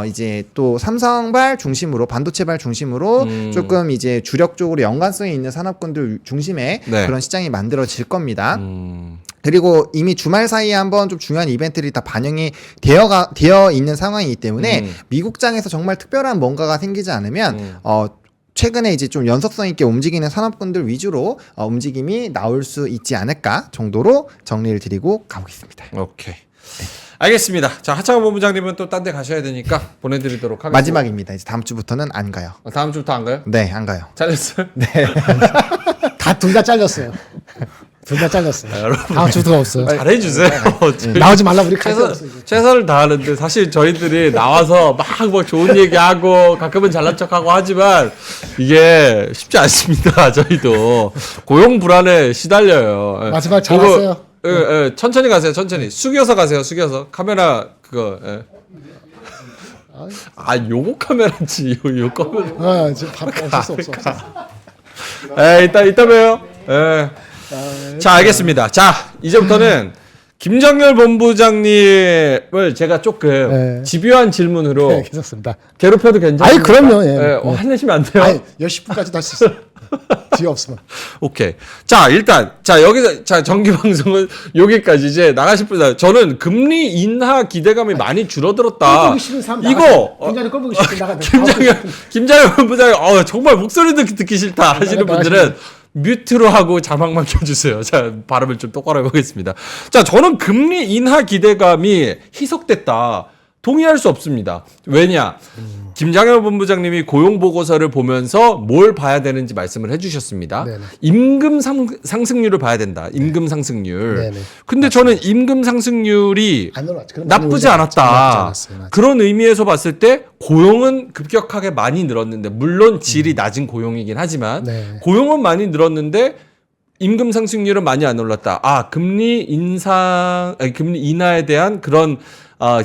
이제 또 삼성발 중심으로 반도체발 중심으로 조금 이제 주력적으로 연관성이 있는 산업군들 중심의
네.
그런 시장이 만들어질 겁니다. 그리고 이미 주말 사이에 한번 좀 중요한 이벤트들이 다 반영이 되어 있는 상황이기 때문에 미국장에서 정말 특별한 뭔가가 생기지 않으면 최근에 이제 좀 연속성 있게 움직이는 산업군들 위주로 움직임이 나올 수 있지 않을까 정도로 정리를 드리고 가보겠습니다.
오케이. 알겠습니다. 자, 하창원 본부장님은 또 딴 데 가셔야 되니까 보내드리도록 하겠습니다.
마지막입니다. 이제 다음 주부터는 안 가요.
다음 주부터 안 가요?
네, 안 가요.
잘렸어요?
네.
둘 다 잘렸어요. 둘 다 잘렸어요.
여러분.
다음 주도가 없어요.
잘해주세요.
나오지 말라 우리 칼
최선을 다하는데 사실 저희들이 나와서 막 좋은 얘기하고 가끔은 잘난 척하고 하지만 이게 쉽지 않습니다. 저희도 고용 불안에 시달려요.
마지막 잘 왔어요.
예, 천천히 가세요. 천천히 숙여서 가세요. 숙여서 카메라 그거. 예. 요거 카메라지. 요 카메라.
지금 바로 없을 수 없어.
이따 봬요. 자, 알겠습니다. 자, 이제부터는 김정열 본부장님을 제가 조금 집요한 질문으로
네, 괜찮습니다.
괴롭혀도 괜찮습니까?
아니, 그럼요. 예.
화내시면 안 돼요.
아니, 10분까지도 할 수 있어. 뒤에 없으면.
오케이. 자, 일단 여기서 정기 방송은 여기까지 이제 나가실 분들 저는 금리 인하 기대감이 많이 줄어들었다.
꼴보기 싫은 사람
이거
굉장히 꼴보기 싫은 나가.
김정열 본부장님 정말 목소리도 듣기 싫다 하시는 분들은 뮤트로 하고 자막만 켜주세요. 자, 발음을 좀 똑바로 해보겠습니다. 자, 저는 금리 인하 기대감이 희석됐다. 동의할 수 없습니다. 왜냐? 김장현 본부장님이 고용 보고서를 보면서 뭘 봐야 되는지 말씀을 해주셨습니다.
네네.
임금 상승률을 봐야 된다. 임금 상승률.
네네.
근데 저는 임금 상승률이
안 올랐죠. 그럼
나쁘지 않았다.
나쁘지 않았어요. 맞아요.
그런 의미에서 봤을 때 고용은 급격하게 많이 늘었는데 물론 질이 낮은 고용이긴 하지만
네.
고용은 많이 늘었는데 임금 상승률은 많이 안 올랐다. 아, 금리 인하에 대한 그런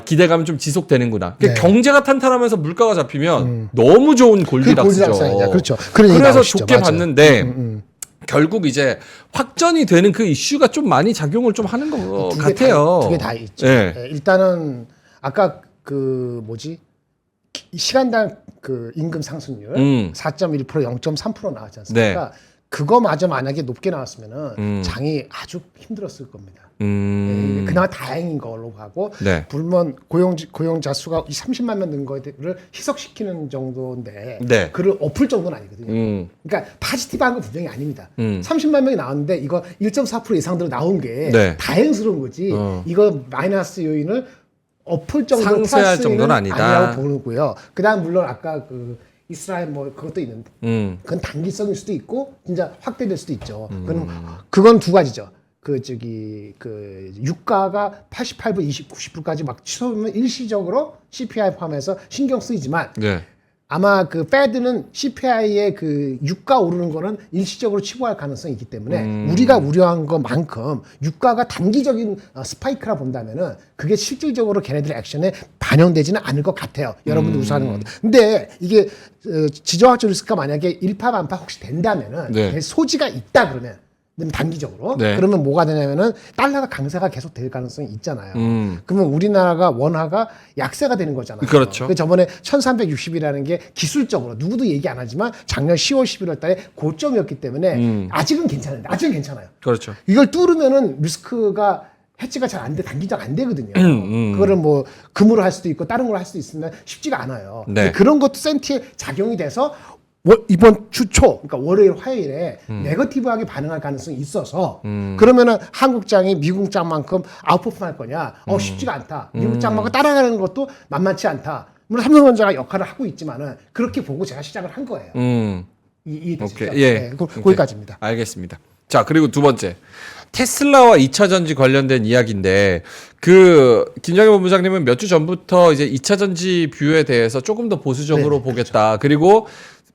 기대감이 좀 지속되는구나.
네.
경제가 탄탄하면서 물가가 잡히면 너무 좋은 골디락스죠.
골디락스입니다. 그렇죠. 그런 얘기
그래서
나오시죠.
좋게
맞아요.
봤는데 결국 이제 확전이 되는 그 이슈가 좀 많이 작용을 좀 하는 것 같아요.
두 개 다 있죠.
네.
네, 일단은 아까 그 뭐지 시간당 그 임금 상승률 4.1% 0.3% 나왔지 않습니까? 그거마저 만약에 높게 나왔으면은 장이 아주 힘들었을 겁니다. 네, 그나마 다행인 걸로 가고
네.
물론 고용자 수가 30만 명 는 거를 희석시키는 정도인데
네.
그를 엎을 정도는 아니거든요. 그러니까 파지티브한 건 분명히 아닙니다. 30만 명이 나왔는데 이거 1.4% 예상대로 나온 게
네.
다행스러운 거지. 이거 마이너스 요인을 엎을 정도로
상쇄할
플러스
정도는
요인은
아니다.
아니라고 보고요. 그다음 물론 아까 그 이스라엘 뭐 그것도 있는데 그건 단기성일 수도 있고 진짜 확대될 수도 있죠. 그건 두 가지죠. 그 유가가 88불, 90불까지 막 치솟으면 일시적으로 CPI 포함해서 신경 쓰이지만
네.
아마 그 패드는 CPI의 그 유가 오르는 거는 일시적으로 치부할 가능성이 있기 때문에 우리가 우려한 것만큼 유가가 단기적인 스파이크라 본다면은 그게 실질적으로 걔네들 액션에 반영되지는 않을 것 같아요. 여러분들 우려하는 것. 근데 이게 지정학적 리스크가 만약에 일파만파 혹시 된다면은
네.
소지가 있다 그러면 단기적으로
네.
그러면 뭐가 되냐면은 달러가 강세가 계속 될 가능성이 있잖아요. 그러면 우리나라가 원화가 약세가 되는 거잖아요.
그렇죠.
저번에 1360이라는 게 기술적으로 누구도 얘기 안 하지만 작년 10월 11월 달에 고점이었기 때문에 아직은 괜찮은데 아직은 괜찮아요.
그렇죠.
이걸 뚫으면은 리스크가 해치가 잘 안 돼, 단기적 안 되거든요. 그거를 뭐 금으로 할 수도 있고 다른 걸로 할 수도 있으면 쉽지가 않아요.
네.
그런 것도 센티에 작용이 돼서 이번 주 초, 그러니까 월요일, 화요일에 네거티브하게 반응할 가능성이 있어서 그러면은 한국장이 미국장만큼 아웃퍼폼할 거냐? 쉽지가 않다. 미국장만큼 따라가는 것도 만만치 않다. 물론 삼성전자가 역할을 하고 있지만은 그렇게 보고 제가 시작을 한 거예요.
오케이. 예.
네, 거기까지입니다.
알겠습니다. 자, 그리고 두 번째. 테슬라와 2차 전지 관련된 이야기인데 그 김장현 본부장님은 몇 주 전부터 이제 2차 전지 뷰에 대해서 조금 더 보수적으로 보겠다. 그리고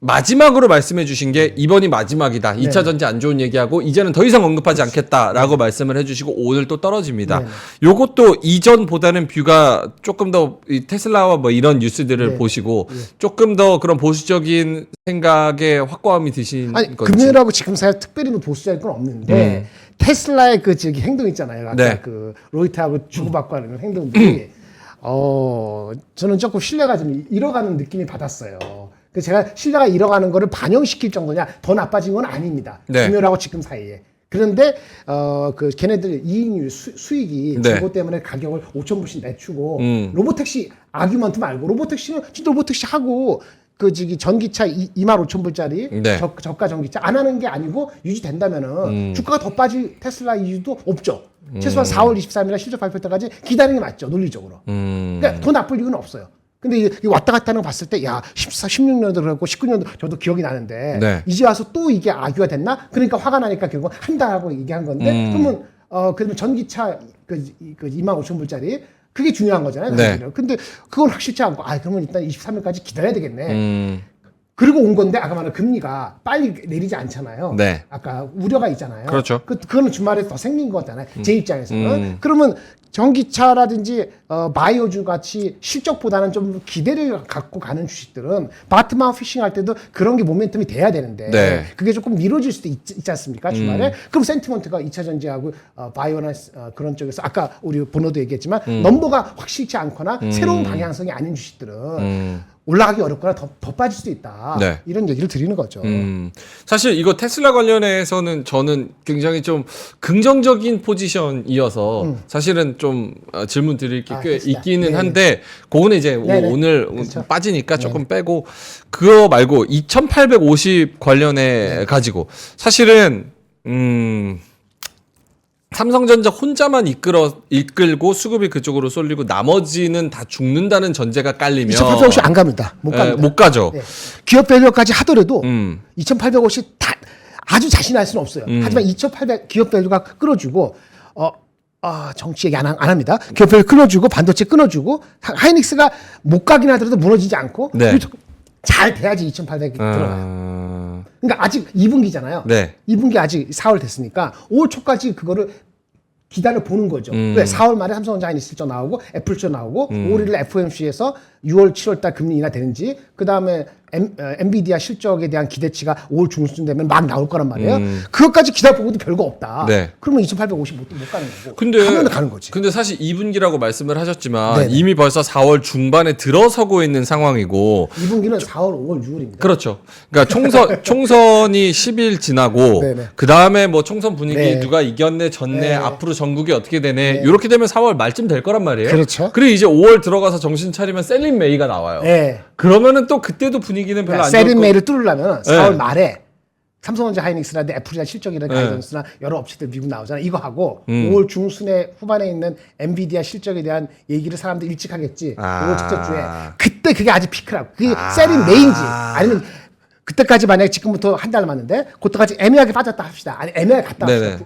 마지막으로 말씀해 주신 게 이번이 마지막이다. 2차 전지 안 좋은 얘기하고 이제는 더 이상 언급하지 않겠다라고 말씀을 해 주시고 오늘 또 떨어집니다. 요것도 이전보다는 뷰가 조금 더 이 테슬라와 뭐 이런 뉴스들을 보시고 조금 더 그런 보수적인 생각에 확고함이 드신
아니,
건지.
금융하고 지금 사실 특별히 뭐 보수적인 건 없는데 테슬라의 그 저기 행동 있잖아요. 아까
네.
그 로이터하고 주고받고 하는 행동들이 저는 조금 신뢰가 좀 잃어가는 느낌이 받았어요. 그래서 제가 신뢰가 잃어가는 거를 반영시킬 정도냐 더 나빠진 건 아닙니다.
네.
금요일하고 지금 사이에. 그런데 그 걔네들 이익률 수익이
네.
재고 때문에 가격을 5,000불씩 내추고 로보택시 아규먼트 말고 로보택시는 진짜 로보택시 하고 그 저기 전기차 25,000불짜리
네.
저가 전기차 안 하는 게 아니고 유지된다면은 주가가 더 빠질 테슬라 이유도 없죠. 최소한 4월 23일날 실적 발표 때까지 기다리는 게 맞죠. 논리적으로. 그러니까 더 나쁠 이유는 없어요. 근데 이 왔다 갔다 하는 거 봤을 때, 야, 16년도 그렇고 19년도 저도 기억이 나는데,
네.
이제 와서 또 이게 악유가 됐나? 그러니까 화가 나니까 결국 한다고 얘기한 건데, 그러면, 그러면 전기차 그 25,000불짜리, 그게 중요한 거잖아요.
네.
근데 그건 확실치 않고, 그러면 일단 23일까지 기다려야 되겠네. 그리고 온 건데, 아까 말한 금리가 빨리 내리지 않잖아요.
네.
아까 우려가 있잖아요.
그렇죠.
그거는 주말에 더 생긴 거잖아요. 제 입장에서는. 그러면 전기차라든지 바이오주 같이 실적보다는 좀 기대를 갖고 가는 주식들은 바트마운 피싱 할 때도 그런 게 모멘텀이 돼야 되는데
네.
그게 조금 미뤄질 수도 있지 않습니까 주말에? 그럼 센티먼트가 2차 전지하고 바이오나 그런 쪽에서 아까 우리 번호도 얘기했지만 넘버가 확실치 않거나 새로운 방향성이 아닌 주식들은 올라가기 어렵거나 더 빠질 수도 있다.
네.
이런 얘기를 드리는 거죠.
사실 이거 테슬라 관련해서는 저는 굉장히 좀 긍정적인 포지션이어서 사실은 좀 질문 드릴 게 꽤
테슬라.
있기는
네네.
한데 그거는 이제
네네.
오늘
그렇죠.
빠지니까 조금 빼고 그거 말고 2850 관련해 가지고 사실은 삼성전자 혼자만 이끌고 수급이 그쪽으로 쏠리고 나머지는 다 죽는다는 전제가 깔리면
2,850 안 갑니다. 못 갑니다.
못 가죠.
네. 기업 밸류까지 하더라도 2,850 다 아주 자신할 수는 없어요. 하지만 2,800 기업 밸류가 끌어주고 정치 얘기 안 합니다. 기업 밸류 끊어주고 반도체 끊어주고 하이닉스가 못 가긴 하더라도 무너지지 않고
네.
잘 돼야지 2,800이 들어가요. 그러니까 아직 2분기잖아요.
네.
2분기 아직 4월 됐으니까 올 초까지 그거를 기다려 보는 거죠. 왜 4월 말에 삼성전자 하이닉스 실적 나오고 애플 실적 나오고 5월 1일 FOMC에서 6월 7월 달 금리 인하 되는지 그다음에 엔비디아 실적에 대한 기대치가 5월 중순 되면 막 나올 거란 말이에요. 그것까지 기다려보고도 별거 없다.
네.
그러면 2,850 못 가는 거고.
근데
가면 가는 거지.
근데 사실 2분기라고 말씀을 하셨지만
네네.
이미 벌써 4월 중반에 들어서고 있는 상황이고
2분기는 4월, 5월, 6월입니다.
그렇죠. 그러니까 총선이 10일 지나고
네네.
그 다음에 뭐 총선 분위기
네.
누가 이겼네 졌네
네.
앞으로 전국이 어떻게 되네
네.
이렇게 되면 4월 말쯤 될 거란 말이에요.
그렇죠.
그리고 이제 5월 들어가서 정신 차리면 셀린 메이가 나와요.
네.
그러면은 또 그때도 분위기는 별로 안
세린
좋고
메이를 뚫으려면 4월
네.
말에 삼성전자 하이닉스라든지 애플이나 실적이나 가이던스나 여러 업체들 미국 나오잖아. 이거 하고 5월 중순에 후반에 있는 엔비디아 실적에 대한 얘기를 사람들 일찍 하겠지. 5월 첫째 주에. 그때 그게 아직 피크라고. 그게 세린 메인지 아니면 그때까지 만약에 지금부터 한 달 남았는데 그때까지 애매하게 빠졌다 합시다. 아니 애매하게 갔다 합시다.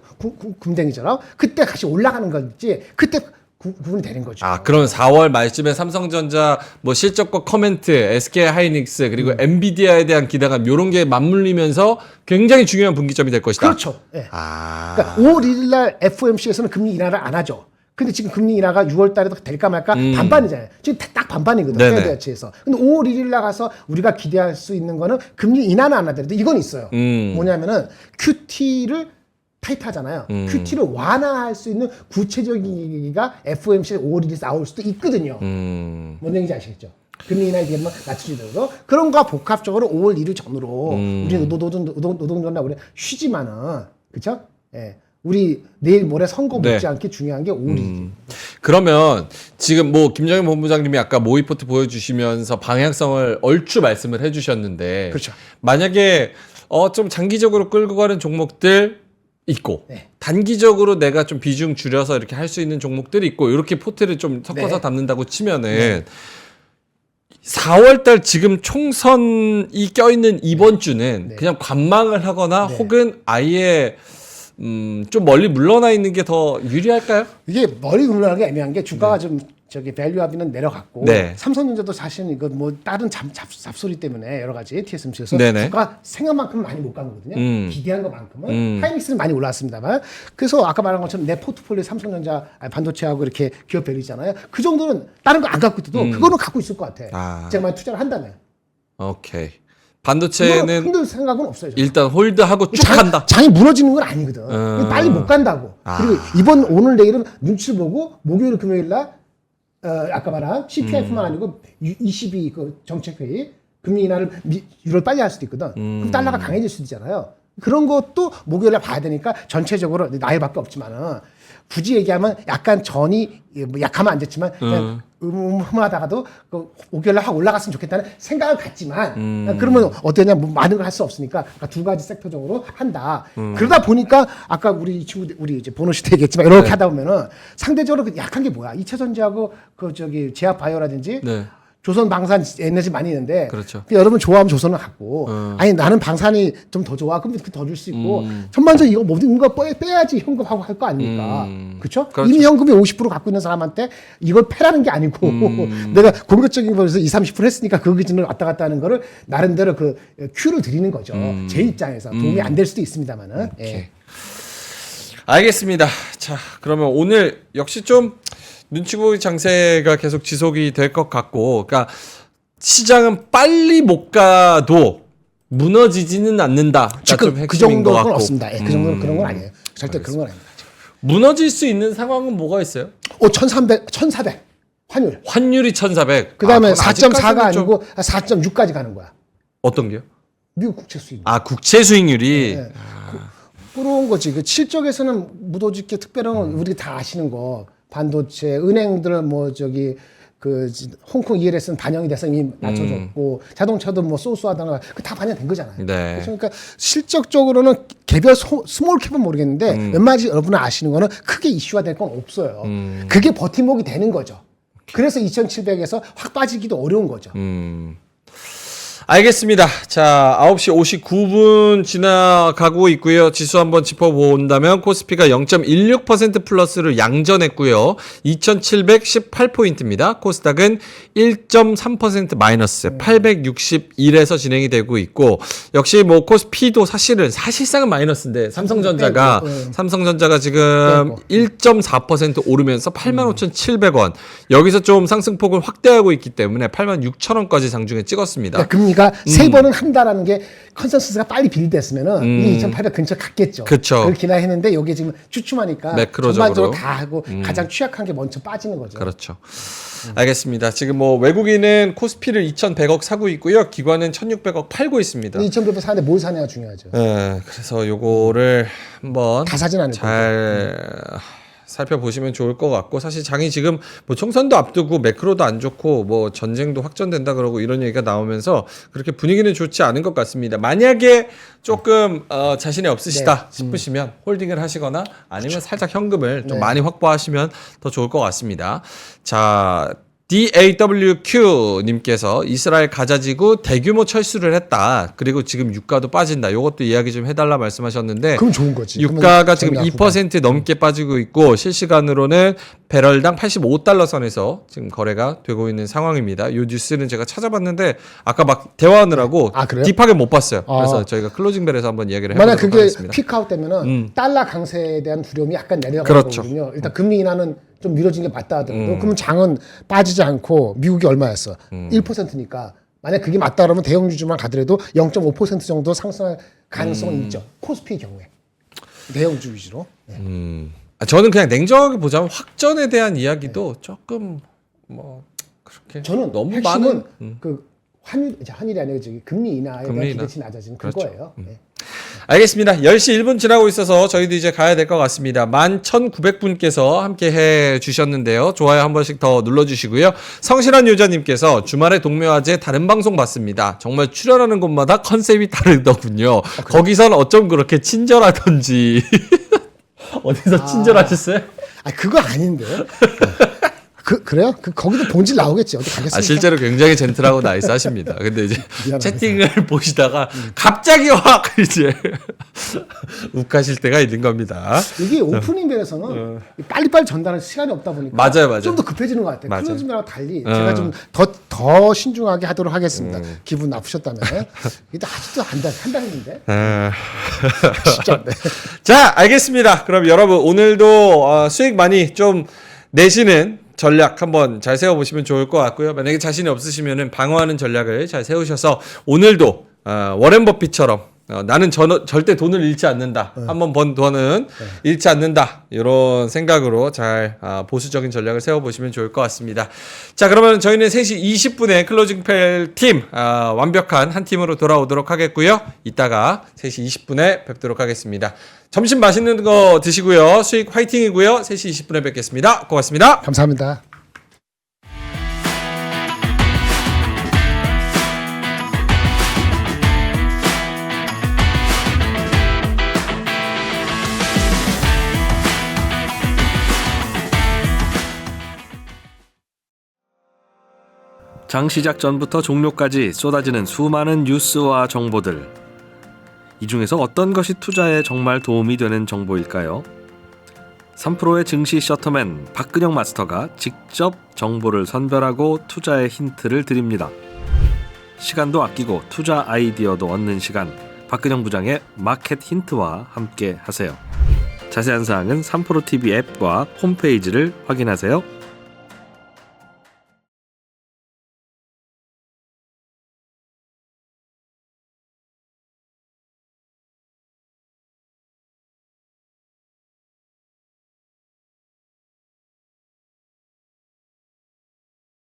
금댕이처럼. 그때 같이 올라가는 거지. 그때 구분이 되는 거죠.
그러면 4월 말쯤에 삼성전자 뭐 실적과 커멘트, SK 하이닉스 그리고 엔비디아에 대한 기대감 이런 게 맞물리면서 굉장히 중요한 분기점이 될 것이다.
그렇죠. 네. 그러니까 5월 1일 날 FOMC에서는 금리 인하를 안 하죠. 근데 지금 금리 인하가 6월 달에도 될까 말까 반반이잖아요. 지금 딱 반반이거든. 페드에서. 근데 5월 1일 나가서 우리가 기대할 수 있는 거는 금리 인하는 안 하더라도 이건 있어요. 뭐냐면은 QT를 타이트하잖아요. QT를 완화할 수 있는 구체적인 얘기가 FOMC 5월 1일에서 나올 수도 있거든요. 뭔 얘기인지 아시겠죠? 금리 인하에 대한 낮추지더라도 그런 거와 복합적으로 5월 1일 전으로 우리 노동조합나 우리 쉬지만은 그렇죠? 예. 우리 내일 모레 선거 못지않게 중요한 게 5월 1일.
그러면 지금 뭐 김정현 본부장님이 아까 모의포트 보여주시면서 방향성을 얼추 말씀을 해주셨는데
그렇죠.
만약에 좀 장기적으로 끌고 가는 종목들 있고
네.
단기적으로 내가 좀 비중 줄여서 이렇게 할 수 있는 종목들이 있고 이렇게 포트를 좀 섞어서
네.
담는다고 치면은 4월달 지금 총선이 껴있는 이번 주는 그냥 관망을 하거나 혹은 아예 좀 멀리 물러나 있는 게 더 유리할까요?
이게 머리 물러나는 게 애매한 게 주가가 좀 저기 밸류합은 내려갔고 삼성전자도 사실은 이거 뭐 다른 잡소리 때문에 여러 가지 TSMC에서 주가 생각만큼 많이 못 간 거거든요. 기대한 것만큼은 하이닉스는 많이 올랐습니다만 그래서 아까 말한 것처럼 내 포트폴리오 삼성전자 반도체하고 이렇게 기업 밸류잖아요. 그 정도는 다른 거 안 갖고 있어도 그거는 갖고 있을 것 같아. 제가 만약 투자를 한다면.
오케이. 반도체는
힘들 생각은 없어요. 저는.
일단 홀드하고 쭉 한다.
장이 무너지는 건 아니거든. 빨리 못 간다고. 그리고 오늘 내일은 눈치를 보고 목요일 금요일 날 아까 말한 CPI뿐만 아니고 22 그 정책회의 금리 인하를 6월 빨리 할 수도 있거든. 그럼 달러가 강해질 수도 있잖아요. 그런 것도 목요일에 봐야 되니까 전체적으로 나이밖에 없지만은 굳이 얘기하면 약간 전이 뭐 약하면 안 됐지만 그냥 하다가도 그 목요일날 확 올라갔으면 좋겠다는 생각을 갖지만 그러면 어떠냐 뭐 많은 걸 할 수 없으니까 그러니까 두 가지 섹터적으로 한다. 그러다 보니까 아까 우리 친구들 우리 이제 번호 씨도 얘기했지만 이렇게 하다 보면은 상대적으로 약한 게 뭐야? 2차 전지하고 그 저기 제약 바이오라든지 조선 방산 에너지 많이 있는데
그렇죠.
여러분 좋아하면 조선을 갖고 아니 나는 방산이 좀 더 좋아 그럼 더 줄 수 있고 전반적으로 이거 모든 거 빼야지 현금하고 할 거 아닙니까? 그렇죠? 이미 현금이 50% 갖고 있는 사람한테 이걸 패라는 게 아니고 내가 공격적인 거에서 20-30% 했으니까 그 기준을 왔다 갔다 하는 거를 나름대로 그 큐를 드리는 거죠. 제 입장에서 도움이 안 될 수도 있습니다만은. 예.
알겠습니다. 자, 그러면 오늘 역시 좀 눈치 보기 장세가 계속 지속이 될 것 같고, 그러니까 시장은 빨리 못 가도 무너지지는 않는다.
지금 그 정도는 없습니다. 예, 그 정도는 그런 건 아니에요. 절대 그런 건 아닙니다.
무너질 수 있는 상황은 뭐가 있어요?
1,400 환율.
환율이 1,400.
그 다음에 4.4가 아니고 4.6까지 가는 거야.
어떤 게요?
미국 국채 수익.
국채 수익률이.
네. 그런 거지. 그 실적에서는 무도직게 특별한 우리가 다 아시는 거. 반도체, 은행들 뭐 저기 그 홍콩 ELS는 반영이 돼서 이미 낮춰졌고 자동차도 뭐 소수하다가 다 반영된 거잖아요.
네.
그러니까 실적적으로는 개별 스몰 캡은 모르겠는데 웬만하지 여러분은 아시는 거는 크게 이슈화 될 건 없어요. 그게 버팀목이 되는 거죠. 그래서 2,700에서 확 빠지기도 어려운 거죠.
알겠습니다. 자, 9시 59분 지나가고 있고요. 지수 한번 짚어본다면 코스피가 0.16% 플러스를 양전했고요. 2,718포인트입니다. 코스닥은 1.3% 마이너스 861에서 진행이 되고 있고 역시 뭐 코스피도 사실상은 마이너스인데 삼성전자가 지금 1.4% 오르면서 85,700원. 여기서 좀 상승폭을 확대하고 있기 때문에 86,000원까지 장중에 찍었습니다.
그러니까 금리가 세 번은 한다라는 게 컨센서스가 빨리 빌드됐으면은 이 2,800 근처 갔겠죠.
그쵸.
그걸 기대했는데 여기 지금 주춤하니까
매크로적으로.
전반적으로 다 하고 가장 취약한 게 먼저 빠지는 거죠.
그렇죠. 알겠습니다. 지금 뭐 외국인은 코스피를 2,100억 사고 있고요. 기관은 1,600억 팔고 있습니다.
2,100억 사는데 뭘 사냐가 중요하죠.
네, 그래서 요거를 한번
다 사진 않을
잘 살펴보시면 좋을 것 같고 사실 장이 지금 뭐 총선도 앞두고 매크로도 안 좋고 뭐 전쟁도 확전된다 그러고 이런 얘기가 나오면서 그렇게 분위기는 좋지 않은 것 같습니다. 만약에 조금 자신이 없으시다 싶으시면 홀딩을 하시거나 아니면 살짝 현금을 좀 많이 확보하시면 더 좋을 것 같습니다. 자, DAWQ님께서 이스라엘 가자지구 대규모 철수를 했다. 그리고 지금 유가도 빠진다. 이것도 이야기 좀 해달라 말씀하셨는데
그럼 좋은 거지.
유가가 지금 2% 넘게 빠지고 있고 실시간으로는 배럴당 85달러 선에서 지금 거래가 되고 있는 상황입니다. 이 뉴스는 제가 찾아봤는데 아까 막 대화하느라고 딥하게 못 봤어요. 그래서 저희가 클로징벨에서 한번 이야기를 해보도록
만약 그게
하겠습니다.
피크아웃 되면은 달러 강세에 대한 두려움이 약간
그렇죠.
내려가거든요. 일단 금리 인하는 좀 미뤄진 게 맞다 하더라도 그러면 장은 빠지지 않고 미국이 얼마였어? 1%니까 만약 그게 맞다 그러면 대형 주주만 가더라도 0.5% 정도 상승할 가능성은 있죠. 코스피 경우에 대형주 위주로.
저는 그냥 냉정하게 보자면 확전에 대한 이야기도 조금 뭐 그렇게
저는
너무
핵심은
많은
그 환율이 아니라 저기 금리 인하에 대한 기대치 낮아지는 그거예요. 네.
알겠습니다. 10시 1분 지나고 있어서 저희도 이제 가야 될 것 같습니다. 11,900분께서 함께 해 주셨는데요. 좋아요 한 번씩 더 눌러주시고요. 성실한 유저님께서 주말에 동묘화제 다른 방송 봤습니다. 정말 출연하는 곳마다 컨셉이 다르더군요. 거기선 어쩜 그렇게 친절하던지. 어디서 친절하셨어요?
그거 아닌데요? 그래요? 거기도 본질 나오겠지. 어디 가겠습니까?
실제로 굉장히 젠틀하고 나이스하십니다. 근데 이제 채팅을 보시다가 갑자기 확 이제 욱하실 때가 있는 겁니다.
이게 오프닝 벨에서는 빨리빨리 전달할 시간이 없다 보니까
맞아요.
좀 더 급해지는 것 같아요. 클로징 벨하고 달리 제가 좀 더 신중하게 하도록 하겠습니다. 기분 나쁘셨다면. 이게 아직도 한 달 했는데. 쉽지 않네.
자, 알겠습니다. 그럼 여러분 오늘도 수익 많이 좀 내시는 전략 한번 잘 세워보시면 좋을 것 같고요. 만약에 자신이 없으시면은 방어하는 전략을 잘 세우셔서 오늘도 워렌 버핏처럼 나는 절대 돈을 잃지 않는다. 한번 번 돈은 잃지 않는다. 이런 생각으로 잘 보수적인 전략을 세워보시면 좋을 것 같습니다. 자, 그러면 저희는 3시 20분에 클로징펠 팀 완벽한 한 팀으로 돌아오도록 하겠고요. 이따가 3시 20분에 뵙도록 하겠습니다. 점심 맛있는 거 드시고요. 수익 화이팅이고요. 3시 20분에 뵙겠습니다. 고맙습니다.
감사합니다.
장 시작 전부터 종료까지 쏟아지는 수많은 뉴스와 정보들. 이 중에서 어떤 것이 투자에 정말 도움이 되는 정보일까요? 3프로의 증시 셔터맨 박근영 마스터가 직접 정보를 선별하고 투자의 힌트를 드립니다. 시간도 아끼고 투자 아이디어도 얻는 시간, 박근영 부장의 마켓 힌트와 함께 하세요. 자세한 사항은 3프로 TV 앱과 홈페이지를 확인하세요.